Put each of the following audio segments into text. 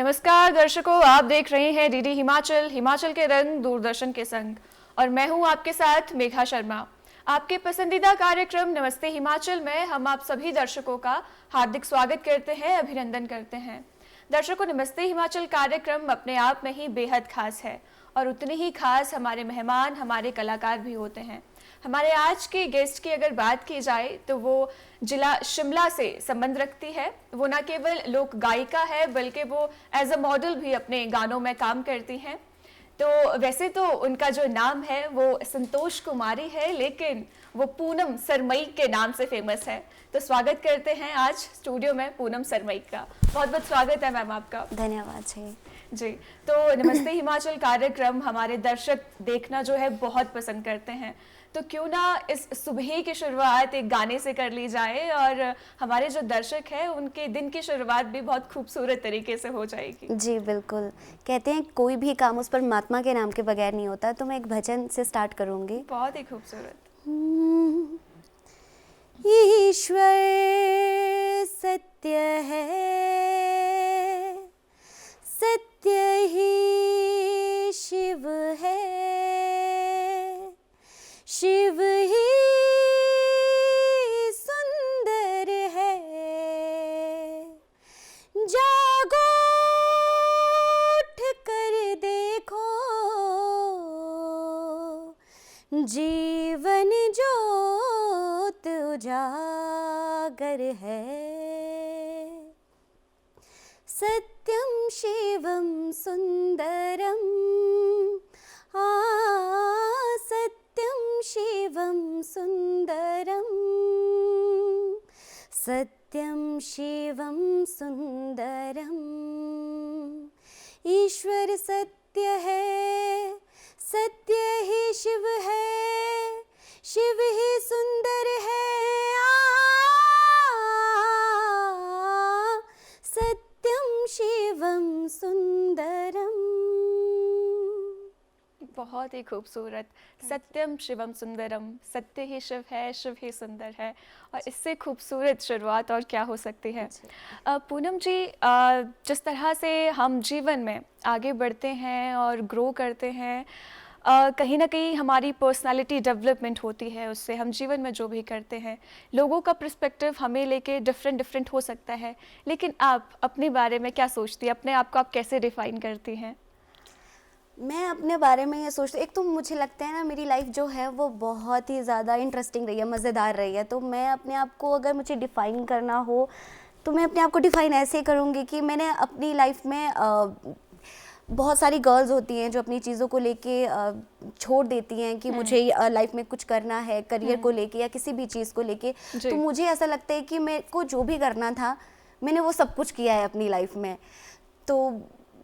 नमस्कार दर्शकों, आप देख रहे हैं डीडी हिमाचल, हिमाचल के रंग दूरदर्शन के संग। और मैं हूं आपके साथ मेघा शर्मा। आपके पसंदीदा कार्यक्रम नमस्ते हिमाचल में हम आप सभी दर्शकों का हार्दिक स्वागत करते हैं, अभिनंदन करते हैं। दर्शकों, नमस्ते हिमाचल कार्यक्रम अपने आप में ही बेहद खास है और उतने ही खास हमारे मेहमान, हमारे कलाकार भी होते हैं। हमारे आज के गेस्ट की अगर बात की जाए तो वो जिला शिमला से संबंध रखती है। वो न केवल लोक गायिका है बल्कि वो एज अ मॉडल भी अपने गानों में काम करती हैं। तो वैसे तो उनका जो नाम है वो संतोष कुमारी है, लेकिन वो पूनम सरमई के नाम से फेमस है। तो स्वागत करते हैं आज स्टूडियो में पूनम सरमई का। बहुत बहुत स्वागत है मैम आपका। धन्यवाद जी। तो नमस्ते हिमाचल कार्यक्रम हमारे दर्शक देखना जो है बहुत पसंद करते हैं, तो क्यों ना इस सुबह की शुरुआत एक गाने से कर ली जाए और हमारे जो दर्शक हैं उनके दिन की शुरुआत भी बहुत खूबसूरत तरीके से हो जाएगी। जी बिल्कुल। कहते हैं कोई भी काम उस परमात्मा के नाम के बगैर नहीं होता, तो मैं एक भजन से स्टार्ट करूंगी। बहुत ही खूबसूरत। ईश्वर सत्य है, सत्य ही शिव है, शिव ही सुंदर है। जागो उठ कर देखो, जीवन ज्योत उजागर है। सत्यम शिवम सुंदरम, सत्यम शिवम सुंदरम, सत्यम शिवम सुंदरम। ईश्वर सत्य है, सत्य ही शिव है, शिव ही सुंदर है। सत्यम शिवम सुंदरम। बहुत ही खूबसूरत। सत्यम शिवम सुंदरम, सत्य ही शिव है, शिव ही सुंदर है। और इससे खूबसूरत शुरुआत और क्या हो सकती है। पूनम जी, जिस तरह से हम जीवन में आगे बढ़ते हैं और ग्रो करते हैं, कहीं ना कहीं हमारी पर्सनालिटी डेवलपमेंट होती है, उससे हम जीवन में जो भी करते हैं लोगों का पर्सपेक्टिव हमें लेके डिफरेंट हो सकता है। लेकिन आप अपने बारे में क्या सोचती हैं, अपने आप को आप कैसे डिफाइन करती हैं? मैं अपने बारे में ये सोचती, एक तो मुझे लगता है ना मेरी लाइफ जो है वो बहुत ही ज़्यादा इंटरेस्टिंग रही है, मज़ेदार रही है। तो मैं अपने आप को अगर मुझे डिफ़ाइन करना हो तो मैं अपने आप को डिफ़ाइन ऐसे करूँगी कि मैंने अपनी लाइफ में बहुत सारी गर्ल्स होती हैं जो अपनी चीज़ों को लेके छोड़ देती हैं कि मुझे लाइफ में कुछ करना है, करियर को लेके या किसी भी चीज़ को लेके। तो मुझे ऐसा लगता है कि मेरे को जो भी करना था मैंने वो सब कुछ किया है अपनी लाइफ में। तो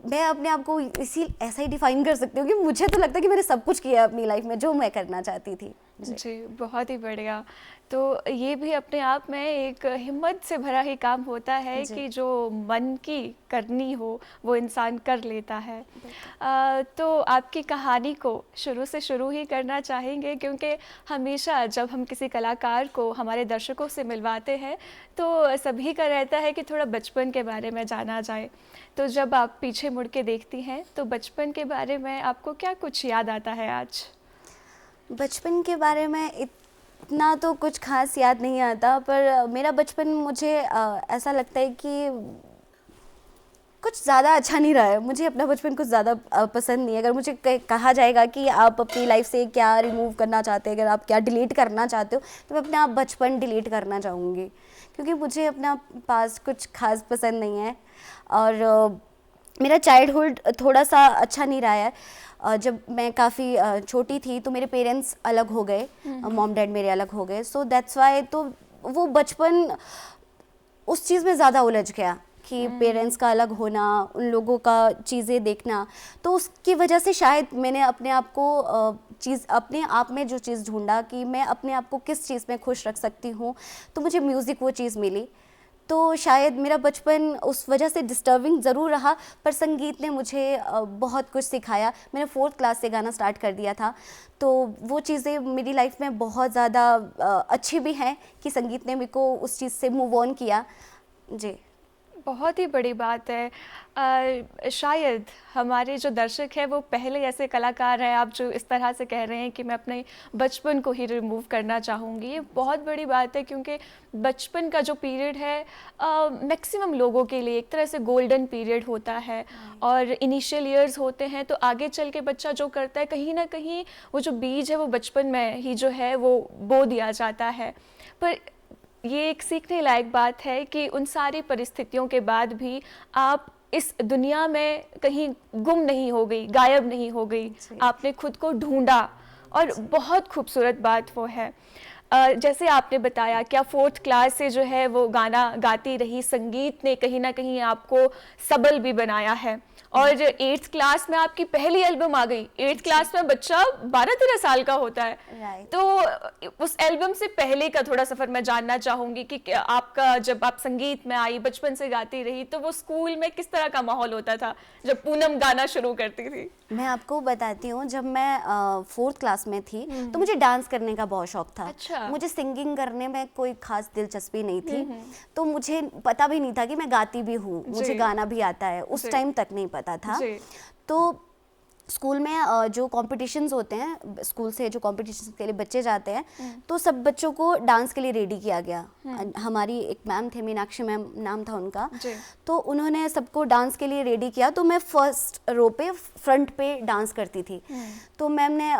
मैं अपने आप को इसी ऐसा ही डिफाइन कर सकती हूँ कि मुझे तो लगता है कि मैंने सब कुछ किया है अपनी लाइफ में जो मैं करना चाहती थी। जी, बहुत ही बढ़िया। तो ये भी अपने आप में एक हिम्मत से भरा ही काम होता है कि जो मन की करनी हो वो इंसान कर लेता है। तो आपकी कहानी को शुरू से शुरू ही करना चाहेंगे, क्योंकि हमेशा जब हम किसी कलाकार को हमारे दर्शकों से मिलवाते हैं तो सभी का रहता है कि थोड़ा बचपन के बारे में जाना जाए। तो जब आप पीछे मुड़ के देखती हैं तो बचपन के बारे में आपको क्या कुछ याद आता है आज? बचपन के बारे में इतना तो कुछ खास याद नहीं आता, पर मेरा बचपन मुझे ऐसा लगता है कि कुछ ज़्यादा अच्छा नहीं रहा है। मुझे अपना बचपन कुछ ज़्यादा पसंद नहीं है। अगर मुझे कहा जाएगा कि आप अपनी लाइफ से क्या रिमूव करना चाहते हैं, अगर आप क्या डिलीट करना चाहते हो, तो मैं अपना बचपन डिलीट करना चाहूँगी, क्योंकि मुझे अपना पास कुछ खास पसंद नहीं है। और मेरा चाइल्डहुड थोड़ा सा अच्छा नहीं रहा है। जब मैं काफ़ी छोटी थी तो मेरे पेरेंट्स अलग हो गए, मॉम डैड मेरे अलग हो गए। सो दैट्स वाई तो वो बचपन उस चीज़ में ज़्यादा उलझ गया कि पेरेंट्स का अलग होना, उन लोगों का चीज़ें देखना। तो उसकी वजह से शायद मैंने अपने आप को अपने आप में जो चीज़ ढूंढा कि मैं अपने आप को किस चीज़ में खुश रख सकती हूँ, तो मुझे म्यूज़िक वो चीज़ मिली। तो शायद मेरा बचपन उस वजह से डिस्टर्बिंग ज़रूर रहा, पर संगीत ने मुझे बहुत कुछ सिखाया। मैंने 4th क्लास से गाना स्टार्ट कर दिया था, तो वो चीज़ें मेरी लाइफ में बहुत ज़्यादा अच्छी भी हैं कि संगीत ने मेरे को उस चीज़ से मूव ऑन किया। जी, बहुत ही बड़ी बात है। शायद हमारे जो दर्शक हैं वो पहले ऐसे कलाकार हैं, आप जो इस तरह से कह रहे हैं कि मैं अपने बचपन को ही रिमूव करना चाहूँगी, ये बहुत बड़ी बात है, क्योंकि बचपन का जो पीरियड है मैक्सिमम लोगों के लिए एक तरह से गोल्डन पीरियड होता है। और इनिशियल ईयर्स होते हैं, तो आगे चल के बच्चा जो करता है कहीं ना कहीं वो जो बीज है वो बचपन में ही जो है वो बो दिया जाता है। पर ये एक सीखने लायक बात है कि उन सारी परिस्थितियों के बाद भी आप इस दुनिया में कहीं गुम नहीं हो गई, गायब नहीं हो गई, आपने खुद को ढूंढा, और बहुत खूबसूरत बात वो है। जैसे आपने बताया क्या 4th क्लास से जो है वो गाना गाती रही, संगीत ने कहीं ना कहीं आपको सबल भी बनाया है, और 8th क्लास में आपकी पहली एल्बम आ गई। 8th क्लास में बच्चा 12-13 साल का होता है। तो उस एल्बम से पहले का थोड़ा सफर मैं जानना चाहूंगी कि आपका जब आप संगीत में आई, बचपन से गाती रही, तो वो स्कूल में किस तरह का माहौल होता था जब पूनम गाना शुरू करती थी? मैं आपको बताती हूँ, जब मैं 4th क्लास में थी तो मुझे डांस करने का बहुत शौक था। अच्छा। मुझे सिंगिंग करने में कोई खास दिलचस्पी नहीं थी, तो मुझे पता भी नहीं था कि मैं गाती भी हूँ, मुझे गाना भी आता है, उस टाइम तक नहीं पता था। तो स्कूल में जो कॉम्पिटिशन्स होते हैं, स्कूल से जो कॉम्पिटिशन्स के लिए बच्चे जाते हैं, तो सब बच्चों को डांस के लिए रेडी किया गया। हमारी एक मैम थे, मीनाक्षी मैम नाम था उनका, तो उन्होंने सबको डांस के लिए रेडी किया। तो मैं फर्स्ट रो पे, फ्रंट पे डांस करती थी। तो मैम ने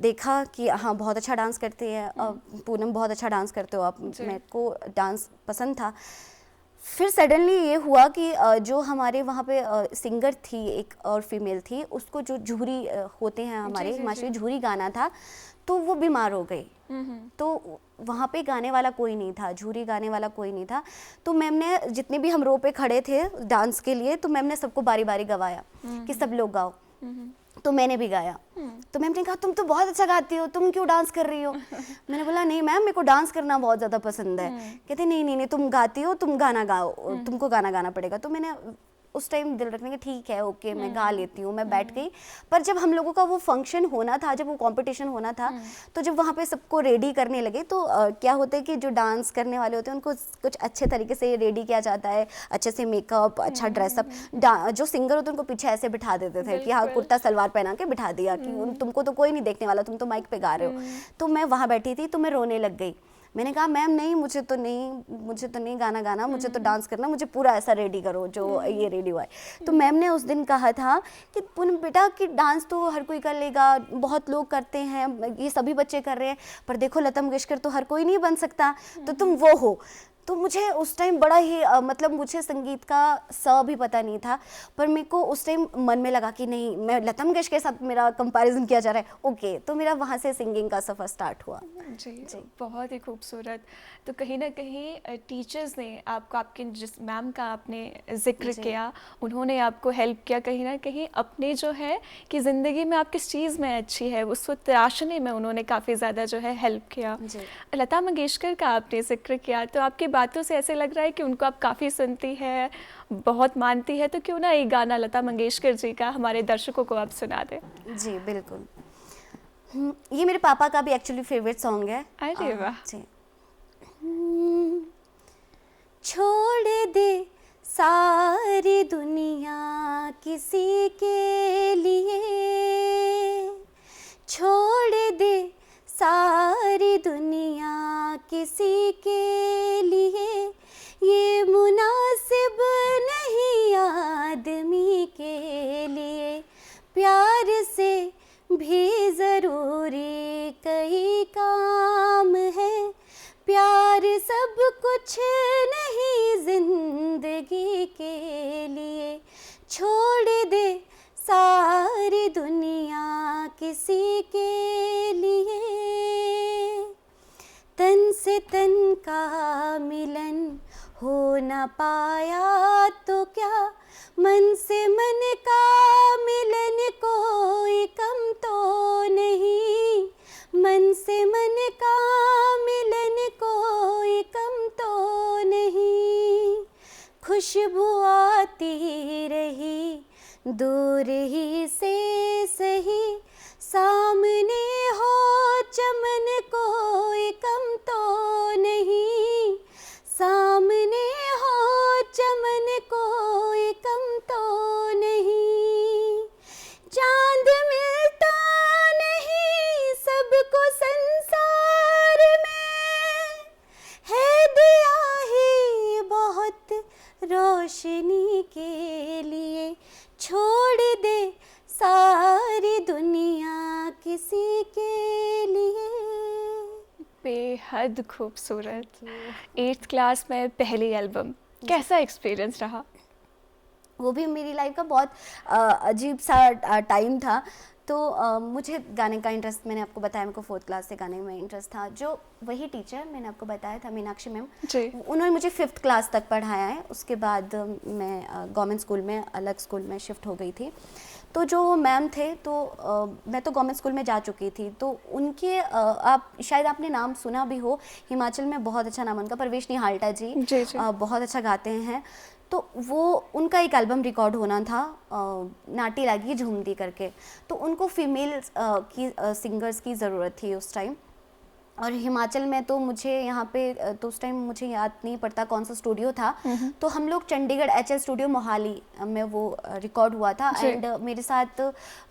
देखा कि हाँ बहुत अच्छा डांस करती है पूनम, बहुत अच्छा डांस करते हो आप, मेरे को डांस पसंद था। फिर सडनली ये हुआ कि जो हमारे वहाँ पे सिंगर थी एक और फीमेल थी, उसको जो झूरी होते हैं हमारे हिमाचली, झूरी गाना था, तो वो बीमार हो गई। तो वहाँ पे गाने वाला कोई नहीं था, झूरी गाने वाला कोई नहीं था। तो मैम ने, जितने भी हम रो पे खड़े थे डांस के लिए, तो मैम ने सबको बारी बारी गवाया कि सब लोग गाओ। तो मैंने भी गाया। तो मैम ने कहा तुम तो बहुत अच्छा गाती हो, तुम क्यों डांस कर रही हो? मैंने बोला नहीं मैम, मेरे को डांस करना बहुत ज़्यादा पसंद है। कहते नहीं नहीं नहीं, तुम गाती हो, तुम गाना गाओ, तुमको गाना गाना पड़ेगा। तो मैंने उस टाइम दिल रखने के ठीक है, ओके मैं गा लेती हूँ, मैं बैठ गई। पर जब हम लोगों का वो फंक्शन होना था, जब वो कंपटीशन होना था, तो जब वहाँ पे सबको रेडी करने लगे, तो क्या होता है कि जो डांस करने वाले होते हैं उनको कुछ अच्छे तरीके से रेडी किया जाता है, अच्छे से मेकअप, अच्छा ड्रेसअप। जो सिंगर होते हैं उनको पीछे ऐसे बिठा देते थे कि हाँ कुर्ता सलवार पहना के बिठा दिया कि तुमको तो कोई नहीं देखने वाला, तुम तो माइक पे गा रहे हो। तो मैं वहाँ बैठी थी, तो मैं रोने लग गई। मैंने कहा मैम नहीं, मुझे तो नहीं गाना गाना, मुझे तो डांस करना, मुझे पूरा ऐसा रेडी करो जो ये रेडी हुआ है। तो मैम ने उस दिन कहा था कि पूनम बेटा कि डांस तो हर कोई कर लेगा, बहुत लोग करते हैं, ये सभी बच्चे कर रहे हैं, पर देखो लता मंगेशकर तो हर कोई नहीं बन सकता, तो तुम वो हो। तो मुझे उस टाइम बड़ा ही मतलब मुझे संगीत का स भी पता नहीं था, पर मेरे को उस टाइम मन में लगा कि नहीं, मैं लता मंगेशकर के साथ मेरा कंपैरिजन किया जा रहा है, ओके। तो मेरा वहाँ से सिंगिंग का सफ़र स्टार्ट हुआ। जी, बहुत ही खूबसूरत। तो कहीं ना कहीं टीचर्स ने आपको, आपके जिस मैम का आपने जिक्र किया, उन्होंने आपको हेल्प किया कहीं ना कहीं अपने जो है कि ज़िंदगी में आप किस चीज़ में अच्छी है उसको तराशने में, उन्होंने काफ़ी ज़्यादा जो है हेल्प किया। लता मंगेशकर का आपने जिक्र किया, तो आपकी बातों से ऐसे लग रहा है कि उनको आप काफ़ी सुनती है, बहुत मानती है, तो क्यों ना एक गाना लता मंगेशकर जी का हमारे दर्शकों को आप सुना दें? जी बिल्कुल। ये मेरे पापा का भी एक्चुअली फेवरेट सॉन्ग है। अरे वाह। जी। छोड़ दे सारी दुनिया किसी के लिए, छोड़ दे सारी दुनिया किसी के लिए, ये मुनासिब नहीं आदमी के लिए, प्यार से भी ज़रूरी कई काम है, प्यार सब कुछ नहीं जिंदगी के लिए, छोड़ दे सारी दुनिया किसी के लिए। तन से तन का मिलन हो न पाया तो क्या, मन से मन का मिलन कोई कम तो नहीं, मन से मन का मिलन कोई कम तो नहीं, खुशबू आती रही दूर ही से सही, सामने हो चमन कोई कम तो नहीं, सामने हो चमन लिए। बेहद खूबसूरत। 8th क्लास में पहली एल्बम, कैसा एक्सपीरियंस रहा? वो भी मेरी लाइफ का बहुत अजीब सा टाइम था। तो मुझे गाने का इंटरेस्ट, मैंने आपको बताया, मेरे को 4th क्लास से गाने में इंटरेस्ट था। जो वही टीचर मैंने आपको बताया था, मीनाक्षी मैम, जी। उन्होंने मुझे 5th क्लास तक पढ़ाया है। उसके बाद मैं गवर्नमेंट स्कूल में, अलग स्कूल में शिफ्ट हो गई थी। तो जो मैम थे, तो मैं तो गवर्नमेंट स्कूल में जा चुकी थी। तो उनके आप शायद आपने नाम सुना भी हो, हिमाचल में बहुत अच्छा नाम उनका, परवेश निहाल्टा जी, जी, जी। बहुत अच्छा गाते हैं। तो वो उनका एक एल्बम रिकॉर्ड होना था, नाटी लागी झूमती करके। तो उनको फीमेल की सिंगर्स की ज़रूरत थी उस टाइम। और हिमाचल में तो मुझे यहाँ पे तो उस टाइम मुझे याद नहीं पड़ता कौन सा स्टूडियो था। तो हम लोग चंडीगढ़ HL स्टूडियो मोहाली में वो रिकॉर्ड हुआ था। एंड मेरे साथ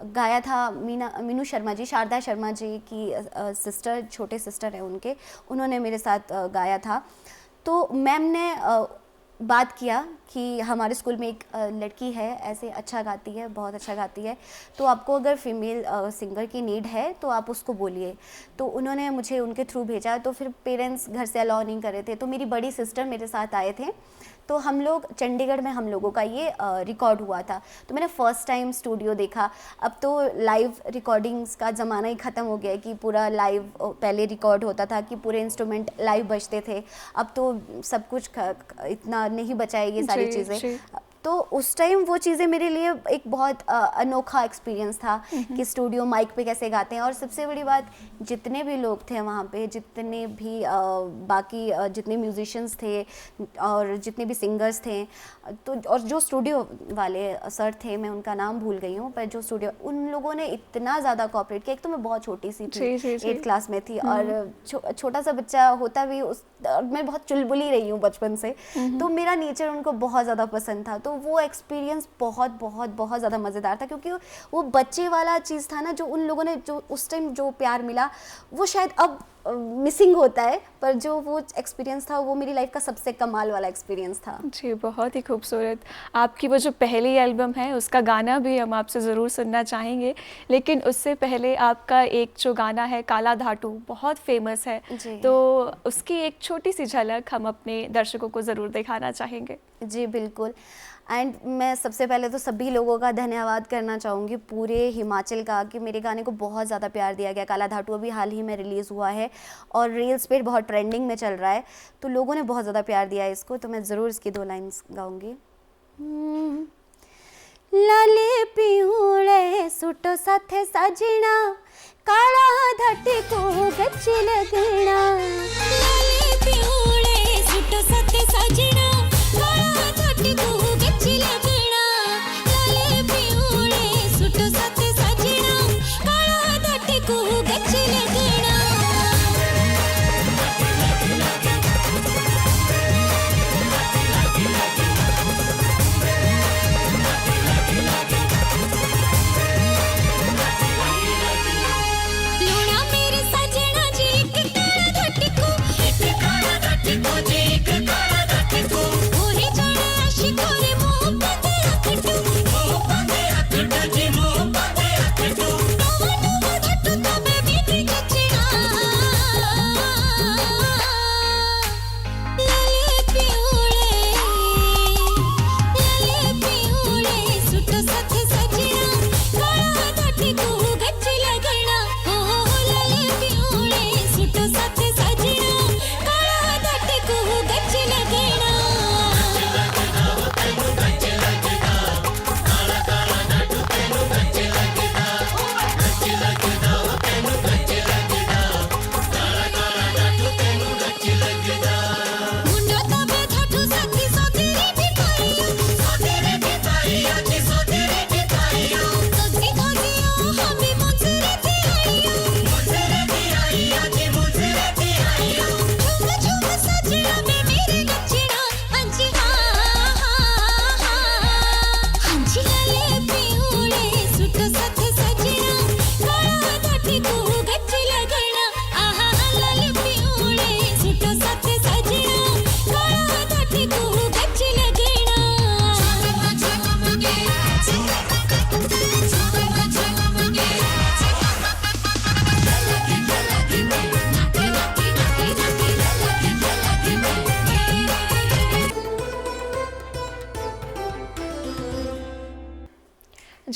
गाया था मीनू शर्मा जी, शारदा शर्मा जी की सिस्टर, छोटे सिस्टर है उनके, उन्होंने मेरे साथ गाया था। तो मैम ने बात किया कि हमारे स्कूल में एक लड़की है, ऐसे अच्छा गाती है, बहुत अच्छा गाती है, तो आपको अगर फीमेल सिंगर की नीड है तो आप उसको बोलिए। तो उन्होंने मुझे उनके थ्रू भेजा। तो फिर पेरेंट्स घर से अलाउ नहीं कर रहे थे, तो मेरी बड़ी सिस्टर मेरे साथ आए थे। तो हम लोग चंडीगढ़ में, हम लोगों का ये रिकॉर्ड हुआ था। तो मैंने फर्स्ट टाइम स्टूडियो देखा। अब तो लाइव रिकॉर्डिंग्स का ज़माना ही ख़त्म हो गया है कि पूरा लाइव, पहले रिकॉर्ड होता था कि पूरे इंस्ट्रूमेंट लाइव बजते थे। अब तो सब कुछ इतना नहीं बचा है, ये सारी चीज़ें। तो उस टाइम वो चीज़ें मेरे लिए एक बहुत अनोखा एक्सपीरियंस था कि स्टूडियो माइक पे कैसे गाते हैं। और सबसे बड़ी बात, जितने भी लोग थे वहाँ पे, जितने भी बाकी जितने म्यूजिशियंस थे और जितने भी सिंगर्स थे, तो और जो स्टूडियो वाले सर थे, मैं उनका नाम भूल गई हूँ, पर जो स्टूडियो, उन लोगों ने इतना ज़्यादा कोऑपरेट किया। एक तो मैं बहुत छोटी सी थी, 8th क्लास में थी, और छोटा सा बच्चा होता भी, मैं बहुत चुलबुली रही हूँ बचपन से। तो मेरा नेचर उनको बहुत ज़्यादा पसंद था। तो वो एक्सपीरियंस बहुत बहुत बहुत ज़्यादा मज़ेदार था, क्योंकि वो बच्चे वाला चीज़ था ना, जो उन लोगों ने, जो उस टाइम जो प्यार मिला, वो शायद अब मिसिंग होता है, पर जो वो एक्सपीरियंस था, वो मेरी लाइफ का सबसे कमाल वाला एक्सपीरियंस था। जी, बहुत ही खूबसूरत। आपकी वो जो पहली एल्बम है, उसका गाना भी हम आपसे ज़रूर सुनना चाहेंगे, लेकिन उससे पहले आपका एक जो गाना है काला धाटू, बहुत फेमस है, तो उसकी एक छोटी सी झलक हम अपने दर्शकों को ज़रूर दिखाना चाहेंगे। जी बिल्कुल। एंड मैं सबसे पहले तो सभी लोगों का धन्यवाद करना चाहूँगी, पूरे हिमाचल का, कि मेरे गाने को बहुत ज़्यादा प्यार दिया गया। काला धाटू अभी हाल ही में रिलीज़ हुआ है और रील्स पे बहुत ट्रेंडिंग में चल रहा है, तो लोगों ने बहुत ज़्यादा प्यार दिया है इसको। तो मैं ज़रूर इसकी 2 लाइन्स गाऊँगी। लाले पिहुळे सुटो साथे साजना, काळा धाटी को गच्ची लगना। लाले पिहुळे सुटो साथे साजना, काळा धाटी को गच्ची लगना। लाले पिहुळे सुटो साथे साजना, काळा धाटी को गच्ची लगना। लूणा मेरे साजना जी, एक काळा धाटी को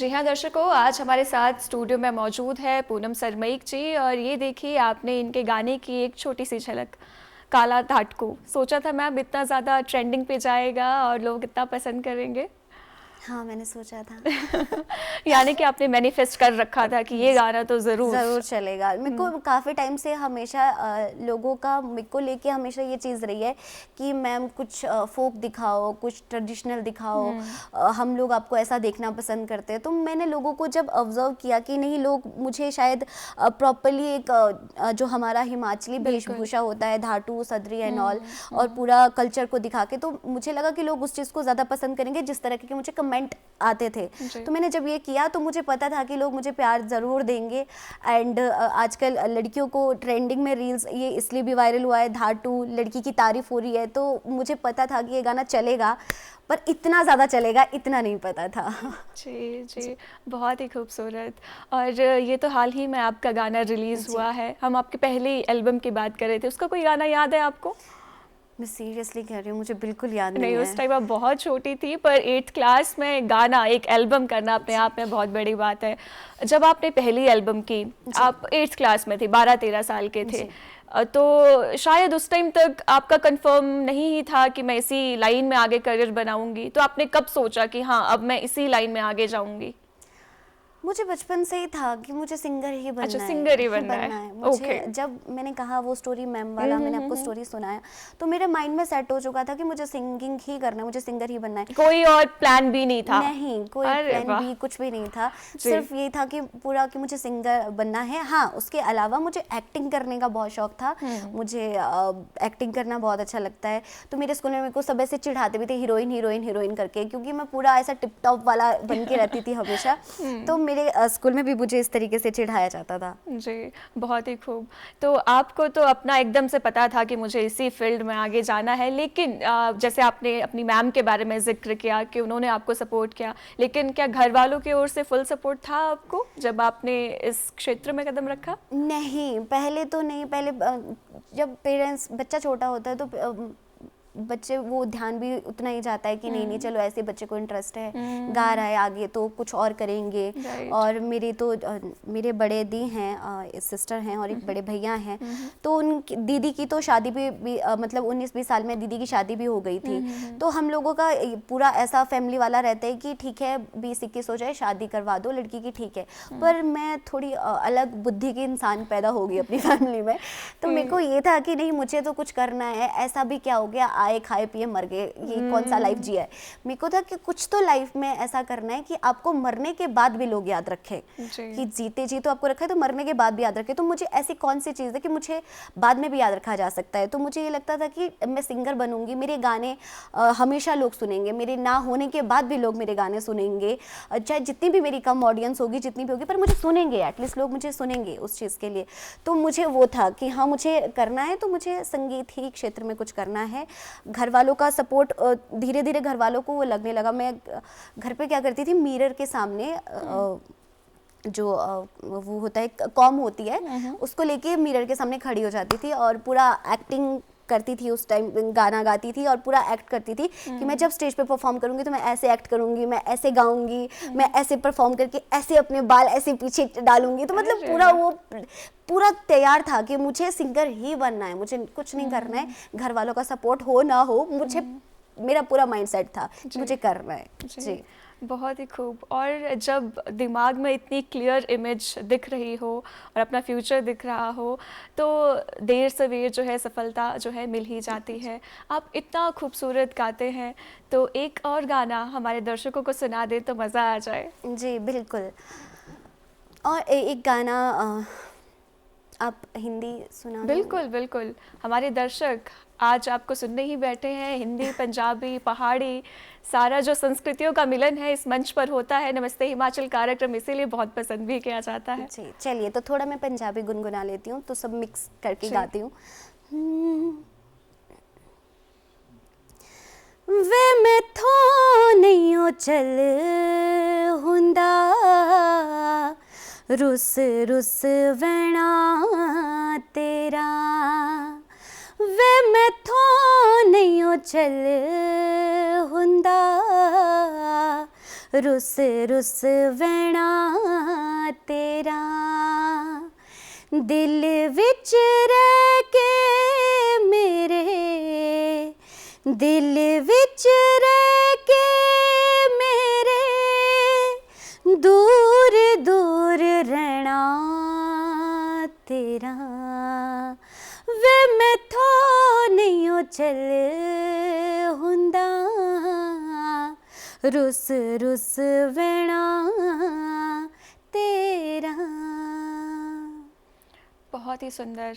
जी हाँ दर्शकों, आज हमारे साथ स्टूडियो में मौजूद है पूनम सरमईक जी। और ये देखिए, आपने इनके गाने की एक छोटी सी झलक, काला धाटकू। सोचा था मैम इतना ज़्यादा ट्रेंडिंग पे जाएगा और लोग इतना पसंद करेंगे। हाँ, मैंने सोचा था। यानी कि आपने मैनिफेस्ट कर रखा था कि ये गाना तो ज़रूर चलेगा। मेरे को काफ़ी टाइम से हमेशा लोगों का मेरे को लेके हमेशा ये चीज़ रही है कि मैम कुछ फोक दिखाओ, कुछ ट्रेडिशनल दिखाओ, हम लोग आपको ऐसा देखना पसंद करते हैं। तो मैंने लोगों को जब ऑब्जर्व किया कि नहीं, लोग मुझे शायद प्रॉपरली एक जो हमारा हिमाचली वेशभूषा होता है, धाटू सदरी एंड ऑल, और पूरा कल्चर को दिखा के, तो मुझे लगा कि लोग उस चीज़ को ज़्यादा पसंद करेंगे जिस तरह के मुझे कमेंट आते थे। तो मैंने जब ये किया तो मुझे पता था कि लोग मुझे प्यार ज़रूर देंगे। एंड आजकल लड़कियों को ट्रेंडिंग में रील्स ये इसलिए भी वायरल हुआ है, धाटू लड़की की तारीफ हो रही है, तो मुझे पता था कि ये गाना चलेगा, पर इतना ज़्यादा चलेगा इतना नहीं पता था। जी जी, बहुत ही खूबसूरत। और ये तो हाल ही में आपका गाना रिलीज़ हुआ है। हम आपके पहले एल्बम की बात कर रहे थे, उसका कोई गाना याद है आपको? मैं सीरियसली कह रही हूँ, मुझे बिल्कुल याद नहीं, है। उस टाइम आप बहुत छोटी थी, पर 8th क्लास में गाना, एक एल्बम करना अपने आप में बहुत बड़ी बात है। जब आपने पहली एल्बम की, आप 8th क्लास में थे, 12-13 साल के थे, तो शायद उस टाइम तक आपका कंफर्म नहीं ही था कि मैं इसी लाइन में आगे करियर बनाऊंगी। तो आपने कब सोचा कि हाँ, अब मैं इसी लाइन में आगे जाऊंगी? मुझे बचपन से ही था कि मुझे सिंगर ही बनना है। अच्छा, सिंगर ही बनना है। मुझे जब मैंने कहा वो स्टोरी मैम वाला, मैंने आपको स्टोरी सुनाया, तो मेरे माइंड में सेट हो चुका था कि मुझे सिंगिंग ही करना है, मुझे सिंगर ही बनना है। कोई और प्लान भी नहीं था? नहीं, कोई प्लान भी कुछ भी नहीं था। सिर्फ ये था कि पूरा कि मुझे सिंगर बनना है। हाँ, उसके अलावा मुझे एक्टिंग करने का बहुत शौक था। मुझे एक्टिंग करना बहुत अच्छा लगता है। तो मेरे स्कूल में मेरे को सब ऐसे चिढ़ाते भी थे, हीरोइन हीरोइन हीरोइन करके, क्योंकि मैं पूरा ऐसा टिप टॉप वाला बन के रहती थी हमेशा। तो मेरे स्कूल में भी मुझे इस तरीके से चिढ़ाया जाता था। जी, बहुत ही खूब। तो आपको तो अपना एकदम से पता था कि मुझे इसी फील्ड में आगे जाना है, लेकिन जैसे आपने अपनी मैम के बारे में जिक्र किया कि उन्होंने आपको सपोर्ट किया, लेकिन क्या घर वालों की ओर से फुल सपोर्ट था आपको जब आपने इस क्षेत्र में कदम रखा? नहीं, पहले तो नहीं। पहले जब पेरेंट्स, बच्चा छोटा होता है तो बच्चे वो ध्यान भी उतना ही जाता है कि नहीं नहीं चलो, ऐसे बच्चे को इंटरेस्ट है, गा रहा है आगे तो कुछ और करेंगे। और मेरे तो मेरे बड़े दी हैं, सिस्टर हैं और एक बड़े भैया हैं, तो उन दीदी की तो शादी भी मतलब 19-20 साल में दीदी की शादी भी हो गई थी। तो हम लोगों का पूरा ऐसा फैमिली वाला रहता है कि ठीक है 20-21 हो जाए, शादी करवा दो लड़की की, ठीक है। पर मैं थोड़ी अलग बुद्धि की इंसान पैदा हो गई अपनी फैमिली में, तो मेरे को ये था कि नहीं, मुझे तो कुछ करना है। ऐसा भी क्या हो गया, आए खाए पिए मर गए, ये कौन सा लाइफ जिया है। मेरे को था कि कुछ तो लाइफ में ऐसा करना है कि आपको मरने के बाद भी लोग याद रखें, कि जीते जी तो आपको रखा है, तो मरने के बाद भी याद रखें। तो मुझे ऐसी कौन सी चीज़ है कि मुझे बाद में भी याद रखा जा सकता है। तो मुझे ये लगता था कि मैं सिंगर बनूंगी, मेरे गाने हमेशा लोग सुनेंगे, मेरे ना होने के बाद भी लोग मेरे गाने सुनेंगे, चाहे जितनी भी मेरी कम ऑडियंस होगी, जितनी भी होगी, पर मुझे सुनेंगे, एटलीस्ट लोग मुझे सुनेंगे उस चीज़ के लिए। तो मुझे वो था कि हाँ, मुझे करना है, तो मुझे संगीत ही क्षेत्र में कुछ करना है। घर वालों का सपोर्ट, धीरे धीरे घर वालों को वो लगने लगा। मैं घर पे क्या करती थी, मिरर के सामने जो वो होता है, कॉम होती है, उसको लेके मिरर के सामने खड़ी हो जाती थी और पूरा एक्टिंग करती थी। उस टाइम गाना गाती थी और पूरा एक्ट करती थी कि मैं जब स्टेज पे परफॉर्म करूंगी तो मैं ऐसे एक्ट करूंगी, मैं ऐसे गाऊंगी, मैं ऐसे परफॉर्म करके ऐसे अपने बाल ऐसे पीछे डालूंगी। तो मतलब पूरा वो पूरा तैयार था कि मुझे सिंगर ही बनना है, मुझे कुछ नहीं करना है। घर वालों का सपोर्ट हो ना हो, मुझे मेरा पूरा माइंडसेट था मुझे करना है। जी, बहुत ही खूब। और जब दिमाग में इतनी क्लियर इमेज दिख रही हो और अपना फ्यूचर दिख रहा हो, तो देर सवेर जो है सफलता जो है मिल ही जाती है। आप इतना खूबसूरत गाते हैं, तो एक और गाना हमारे दर्शकों को सुना दे तो मज़ा आ जाए। जी बिल्कुल। और एक गाना आप हिंदी सुना? बिल्कुल बिल्कुल, हमारे दर्शक आज आपको सुनने ही बैठे हैं। हिंदी, पंजाबी, पहाड़ी, सारा जो संस्कृतियों का मिलन है इस मंच पर होता है। नमस्ते हिमाचल कार्यक्रम इसीलिए बहुत पसंद भी किया जाता है। जी, चलिए तो थोड़ा मैं पंजाबी गुनगुना लेती हूँ, तो सब मिक्स करके गाती हूँ। वे मैथों नहीं ओ चल हुंदा, रुस रुस वैणा तेरा, वे मैथों नहीं ओ चल हुंदा, रुस रुस वैणा तेरा दिल विच रह के मेरे, दिल विच रह के मेरे, दूर दूर रहना तेरा, वे मैथों नहीं ओ चल हुंदा, रुस रुस वैणा तेरा। बहुत ही सुंदर।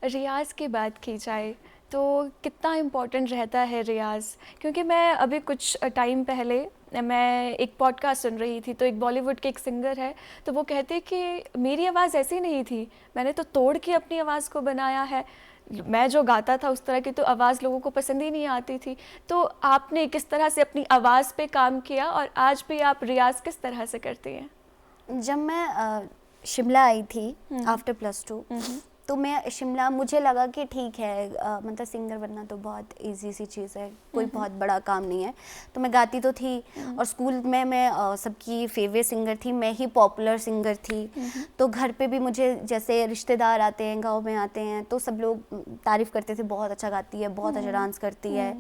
रियाज की बात की जाए तो कितना इम्पोर्टेंट रहता है रियाज, क्योंकि मैं अभी कुछ टाइम पहले मैं एक पॉडकास्ट सुन रही थी, तो एक बॉलीवुड के एक सिंगर है, तो वो कहते कि मेरी आवाज़ ऐसी नहीं थी, मैंने तो तोड़ के अपनी आवाज़ को बनाया है, मैं जो गाता था उस तरह की तो आवाज़ लोगों को पसंद ही नहीं आती थी। तो आपने किस तरह से अपनी आवाज़ पे काम किया और आज भी आप रियाज किस तरह से करती हैं? जब मैं शिमला आई थी आफ्टर +2, तो मैं शिमला, मुझे लगा कि ठीक है, मतलब सिंगर बनना तो बहुत इजी सी चीज़ है, कोई बहुत बड़ा काम नहीं है। तो मैं गाती तो थी और स्कूल में मैं सबकी फेवरेट सिंगर थी, मैं ही पॉपुलर सिंगर थी। तो घर पे भी मुझे, जैसे रिश्तेदार आते हैं, गांव में आते हैं, तो सब लोग तारीफ़ करते थे, बहुत अच्छा गाती है, बहुत अच्छा डांस करती है।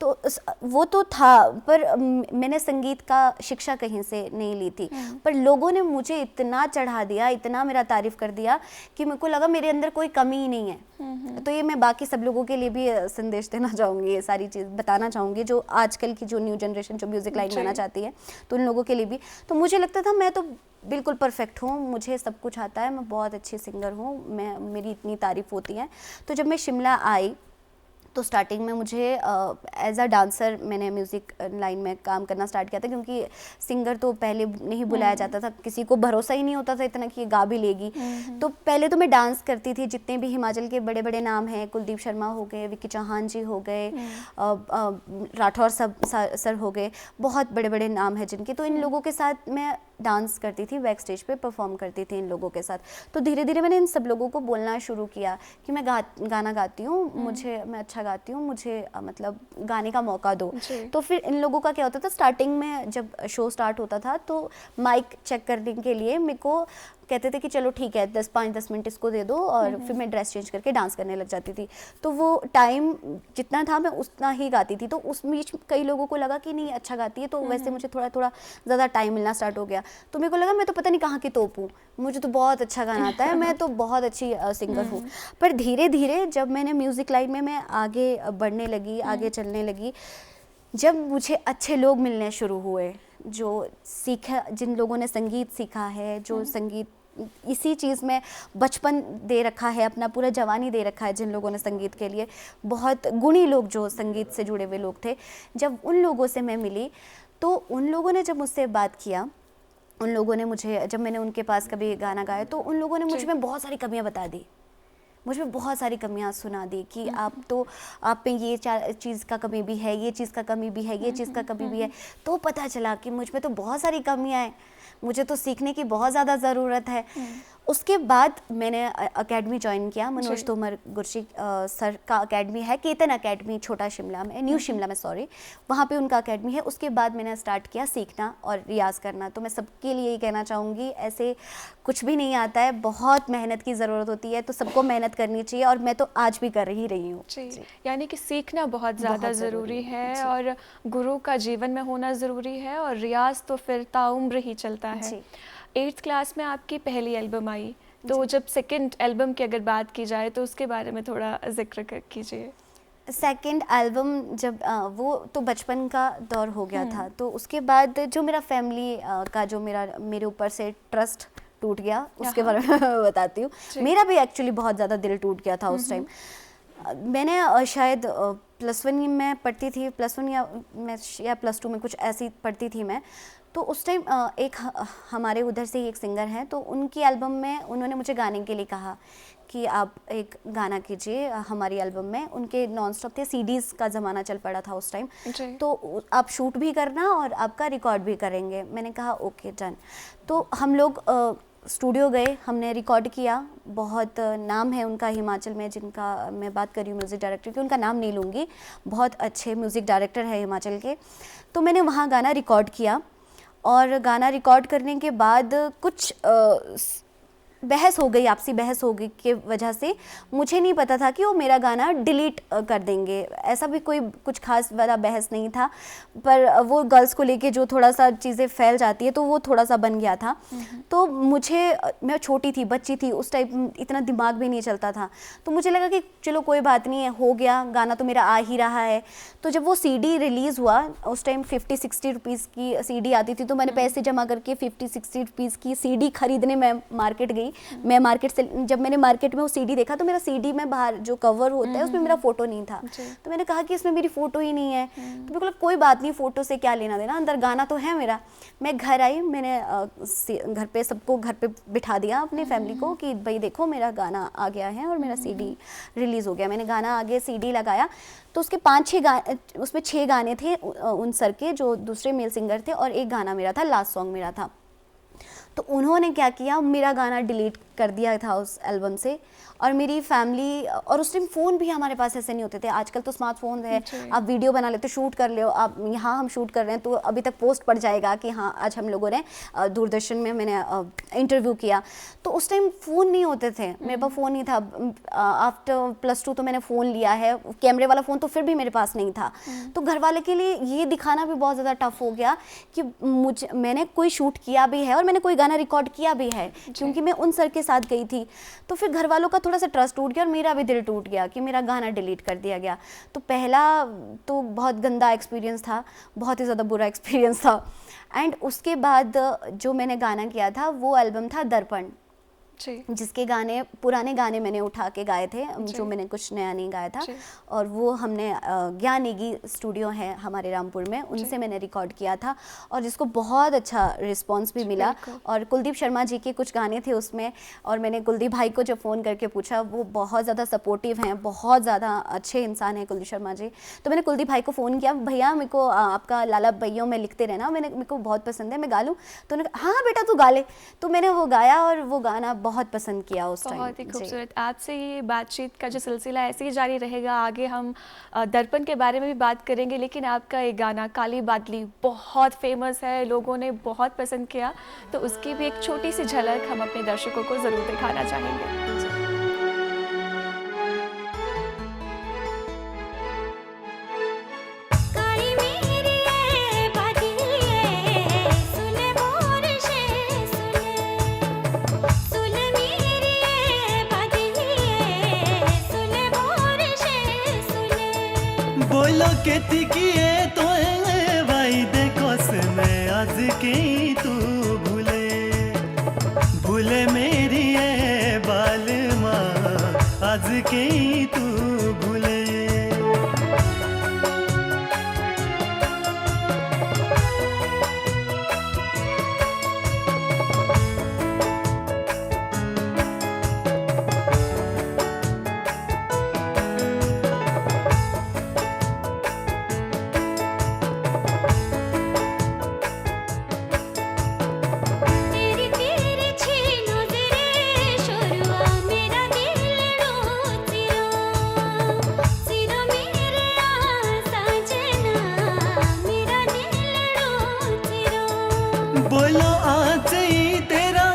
तो वो तो था, पर मैंने संगीत का शिक्षा कहीं से नहीं ली थी, पर लोगों ने मुझे इतना चढ़ा दिया, इतना मेरा तारीफ़ कर दिया कि मेरे को लगा मेरे अंदर कोई कमी ही नहीं है। तो ये मैं बाकी सब लोगों के लिए भी संदेश देना चाहूँगी, ये सारी चीज़ बताना चाहूँगी, जो आजकल की जो न्यू जनरेशन जो म्यूज़िक लाइन में आना चाहती है, तो उन लोगों के लिए भी। तो मुझे लगता था मैं तो बिल्कुल परफेक्ट हूँ, मुझे सब कुछ आता है, मैं बहुत अच्छी सिंगर हूँ, मेरी इतनी तारीफ़ होती है। तो जब मैं शिमला आई तो स्टार्टिंग में मुझे एज अ डांसर मैंने म्यूज़िक लाइन में काम करना स्टार्ट किया था, क्योंकि सिंगर तो पहले नहीं बुलाया जाता था, किसी को भरोसा ही नहीं होता था इतना कि ये गा भी लेगी। तो पहले तो मैं डांस करती थी, जितने भी हिमाचल के बड़े बड़े नाम हैं, कुलदीप शर्मा हो गए, विक्की चौहान जी हो गए, राठौर सर हो गए, बहुत बड़े बड़े नाम हैं जिनके, तो इन लोगों के साथ मैं डांस करती थी, बैक स्टेज पे परफॉर्म करती थी इन लोगों के साथ। तो धीरे धीरे मैंने इन सब लोगों को बोलना शुरू किया कि मैं गाना गाती हूँ, मैं अच्छा गाती हूँ, मुझे मतलब गाने का मौका दो। तो फिर इन लोगों का क्या होता था, स्टार्टिंग में जब शो स्टार्ट होता था तो माइक चेक करने के लिए मेरे को कहते थे कि चलो ठीक है 5-10 मिनट इसको दे दो, और फिर मैं ड्रेस चेंज करके डांस करने लग जाती थी। तो वो टाइम जितना था मैं उतना ही गाती थी। तो उस बीच कई लोगों को लगा कि नहीं अच्छा गाती है, तो वैसे मुझे थोड़ा थोड़ा ज़्यादा टाइम मिलना स्टार्ट हो गया। तो मेरे को लगा मैं तो पता नहीं कहाँ की तोप हूँ, मुझे तो बहुत अच्छा गाना आता है, मैं तो बहुत अच्छी सिंगर हूँ। पर धीरे धीरे जब मैंने म्यूज़िक लाइन में मैं आगे बढ़ने लगी, आगे चलने लगी, जब मुझे अच्छे लोग मिलने शुरू हुए, जो जिन लोगों ने संगीत सीखा है, जो संगीत इसी चीज़ में बचपन दे रखा है, अपना पूरा जवानी दे रखा है, जिन लोगों ने संगीत के लिए, बहुत गुणी लोग जो संगीत से जुड़े हुए लोग थे, जब उन लोगों से मैं मिली तो उन लोगों ने जब मुझसे बात किया, उन लोगों ने मुझे, जब मैंने उनके पास कभी गाना गाया तो उन लोगों ने मुझ में बहुत सारी कमियां बता दी, मुझ में बहुत सारी कमियां सुना दी कि आप में ये चीज़ का कमी भी है, ये चीज़ का कमी भी है, ये चीज़ का कमी भी है। तो पता चला कि मुझ में तो बहुत सारी कमियां हैं, मुझे तो सीखने की बहुत ज़्यादा ज़रूरत है। उसके बाद मैंने अकेडमी ज्वाइन किया, मनोज तोमर गुरशी सर का अकेडमी है, केतन अकेडमी छोटा शिमला में, न्यू शिमला में सॉरी, वहाँ पे उनका अकेडमी है। उसके बाद मैंने स्टार्ट किया सीखना और रियाज़ करना। तो मैं सबके लिए ये कहना चाहूँगी, ऐसे कुछ भी नहीं आता है, बहुत मेहनत की ज़रूरत होती है, तो सबको मेहनत करनी चाहिए, और मैं तो आज भी कर ही रही हूँ। यानी कि सीखना बहुत ज़्यादा ज़रूरी है, और गुरु का जीवन में होना ज़रूरी है, और रियाज़ तो फिर ताउम्र ही चलता है। 8th क्लास में आपकी पहली एल्बम आई, तो जब सेकंड एल्बम की अगर बात की जाए तो उसके बारे में थोड़ा जिक्र कीजिए। सेकंड एल्बम जब वो तो बचपन का दौर हो गया था, तो उसके बाद जो मेरा फैमिली का जो मेरे ऊपर से ट्रस्ट टूट गया, उसके बारे में बताती हूँ। मेरा भी एक्चुअली बहुत ज़्यादा दिल टूट गया था उस टाइम। मैंने शायद +1 में पढ़ती थी, +1 या +2 में कुछ ऐसी पढ़ती थी मैं। तो उस टाइम एक हमारे उधर से ही एक सिंगर हैं, तो उनकी एल्बम में उन्होंने मुझे गाने के लिए कहा कि आप एक गाना कीजिए हमारी एल्बम में। उनके नॉन स्टॉप थे, CDs का ज़माना चल पड़ा था उस टाइम, तो आप शूट भी करना और आपका रिकॉर्ड भी करेंगे। मैंने कहा ओके डन। तो हम लोग स्टूडियो गए, हमने रिकॉर्ड किया। बहुत नाम है उनका हिमाचल में, जिनका मैं बात कर रही हूँ म्यूज़िक डायरेक्टर की, उनका नाम नहीं लूँगी, बहुत अच्छे म्यूज़िक डायरेक्टर है हिमाचल के। तो मैंने वहाँ गाना रिकॉर्ड किया और गाना रिकॉर्ड करने के बाद कुछ बहस हो गई, आपसी बहस हो गई के वजह से मुझे नहीं पता था कि वो मेरा गाना डिलीट कर देंगे। ऐसा भी कोई कुछ खास वाला बहस नहीं था, पर वो गर्ल्स को लेके जो थोड़ा सा चीज़ें फैल जाती है तो वो थोड़ा सा बन गया था। तो मैं छोटी थी, बच्ची थी उस टाइम, इतना दिमाग भी नहीं चलता था, तो मुझे लगा कि चलो कोई बात नहीं है, हो गया, गाना तो मेरा आ ही रहा है। तो जब वो सीडी रिलीज़ हुआ, उस टाइम 50-60 रुपीज़ की सीडी आती थी, तो मैंने पैसे जमा करके 50-60 रुपीज़ की सीडी खरीदने मैं मार्केट गई। मैं मार्केट से जब मैंने मार्केट में वो सीडी देखा तो मेरा सीडी में बाहर जो कवर होता है उसमें मेरा फोटो नहीं था। तो मैंने कहा कि इसमें मेरी फ़ोटो ही नहीं है। तो मेरे को लगा कोई बात नहीं, फ़ोटो से क्या लेना देना, अंदर गाना तो है मेरा। मैं घर आई, मैंने घर पे सबको घर पे बिठा दिया, अपनी फैमिली को, कि भाई देखो मेरा गाना आ गया है और मेरा सीडी रिलीज़ हो गया। मैंने गाना आगे सीडी लगाया तो उसके 5-6 उसमें 6 गाने थे उन सर के जो दूसरे मेल सिंगर थे, और एक गाना मेरा था, लास्ट सॉन्ग मेरा था। तो उन्होंने क्या किया, मेरा गाना डिलीट कर दिया था उस एल्बम से। और मेरी फैमिली, और उस टाइम फ़ोन भी हमारे पास ऐसे नहीं होते थे, आजकल तो स्मार्टफोन है, आप वीडियो बना लेते, शूट कर लो, आप यहाँ हम शूट कर रहे हैं तो अभी तक पोस्ट पड़ जाएगा कि हाँ आज हम लोगों ने दूरदर्शन में मैंने इंटरव्यू किया। तो उस टाइम फ़ोन नहीं होते थे, मेरे पास फ़ोन नहीं था। आफ्टर +2 तो मैंने फ़ोन लिया है, कैमरे वाला फ़ोन तो फिर भी मेरे पास नहीं था। तो घर वाले के लिए ये दिखाना भी बहुत ज़्यादा टफ हो गया कि मैंने कोई शूट किया भी है और मैंने कोई गाना रिकॉर्ड किया भी है, क्योंकि मैं उन सर के साथ गई थी। तो फिर घर वालों का थोड़ा सा ट्रस्ट टूट गया और मेरा भी दिल टूट गया कि मेरा गाना डिलीट कर दिया गया। तो पहला तो बहुत गंदा एक्सपीरियंस था, बहुत ही ज़्यादा बुरा एक्सपीरियंस था। एंड उसके बाद जो मैंने गाना किया था वो एल्बम था दर्पण, जिसके गाने, पुराने गाने मैंने उठा के गाए थे, जो मैंने कुछ नया नहीं गाया था। और वो हमने ज्ञानेगी स्टूडियो है हमारे रामपुर में, उनसे मैंने रिकॉर्ड किया था, और जिसको बहुत अच्छा रिस्पांस भी मिला। और कुलदीप शर्मा जी के कुछ गाने थे उसमें, और मैंने कुलदीप भाई को जब फ़ोन करके पूछा, वो बहुत ज़्यादा सपोर्टिव हैं, बहुत ज़्यादा अच्छे इंसान हैं कुलदीप शर्मा जी। तो मैंने कुलदीप भाई को फ़ोन किया, भैया मेरे को आपका लाला भैया में लिखते रहना, मेरे को बहुत पसंद है, मैं गा लूँ? तो उन्होंने कहा हाँ बेटा तू गा ले। तो मैंने वो गाया और वो गाना बहुत पसंद किया उस टाइम। बहुत ही खूबसूरत। आपसे ये बातचीत का जो सिलसिला ऐसे ही जारी रहेगा, आगे हम दर्पण के बारे में भी बात करेंगे, लेकिन आपका एक गाना काली बादली बहुत फेमस है, लोगों ने बहुत पसंद किया, तो उसकी भी एक छोटी सी झलक हम अपने दर्शकों को ज़रूर दिखाना चाहेंगे। बोलो केती किए तो वायदे कसमे आज के तू भूले मेरी ये बाल माँ आज के तू भूले। बोलो आज ही तेरा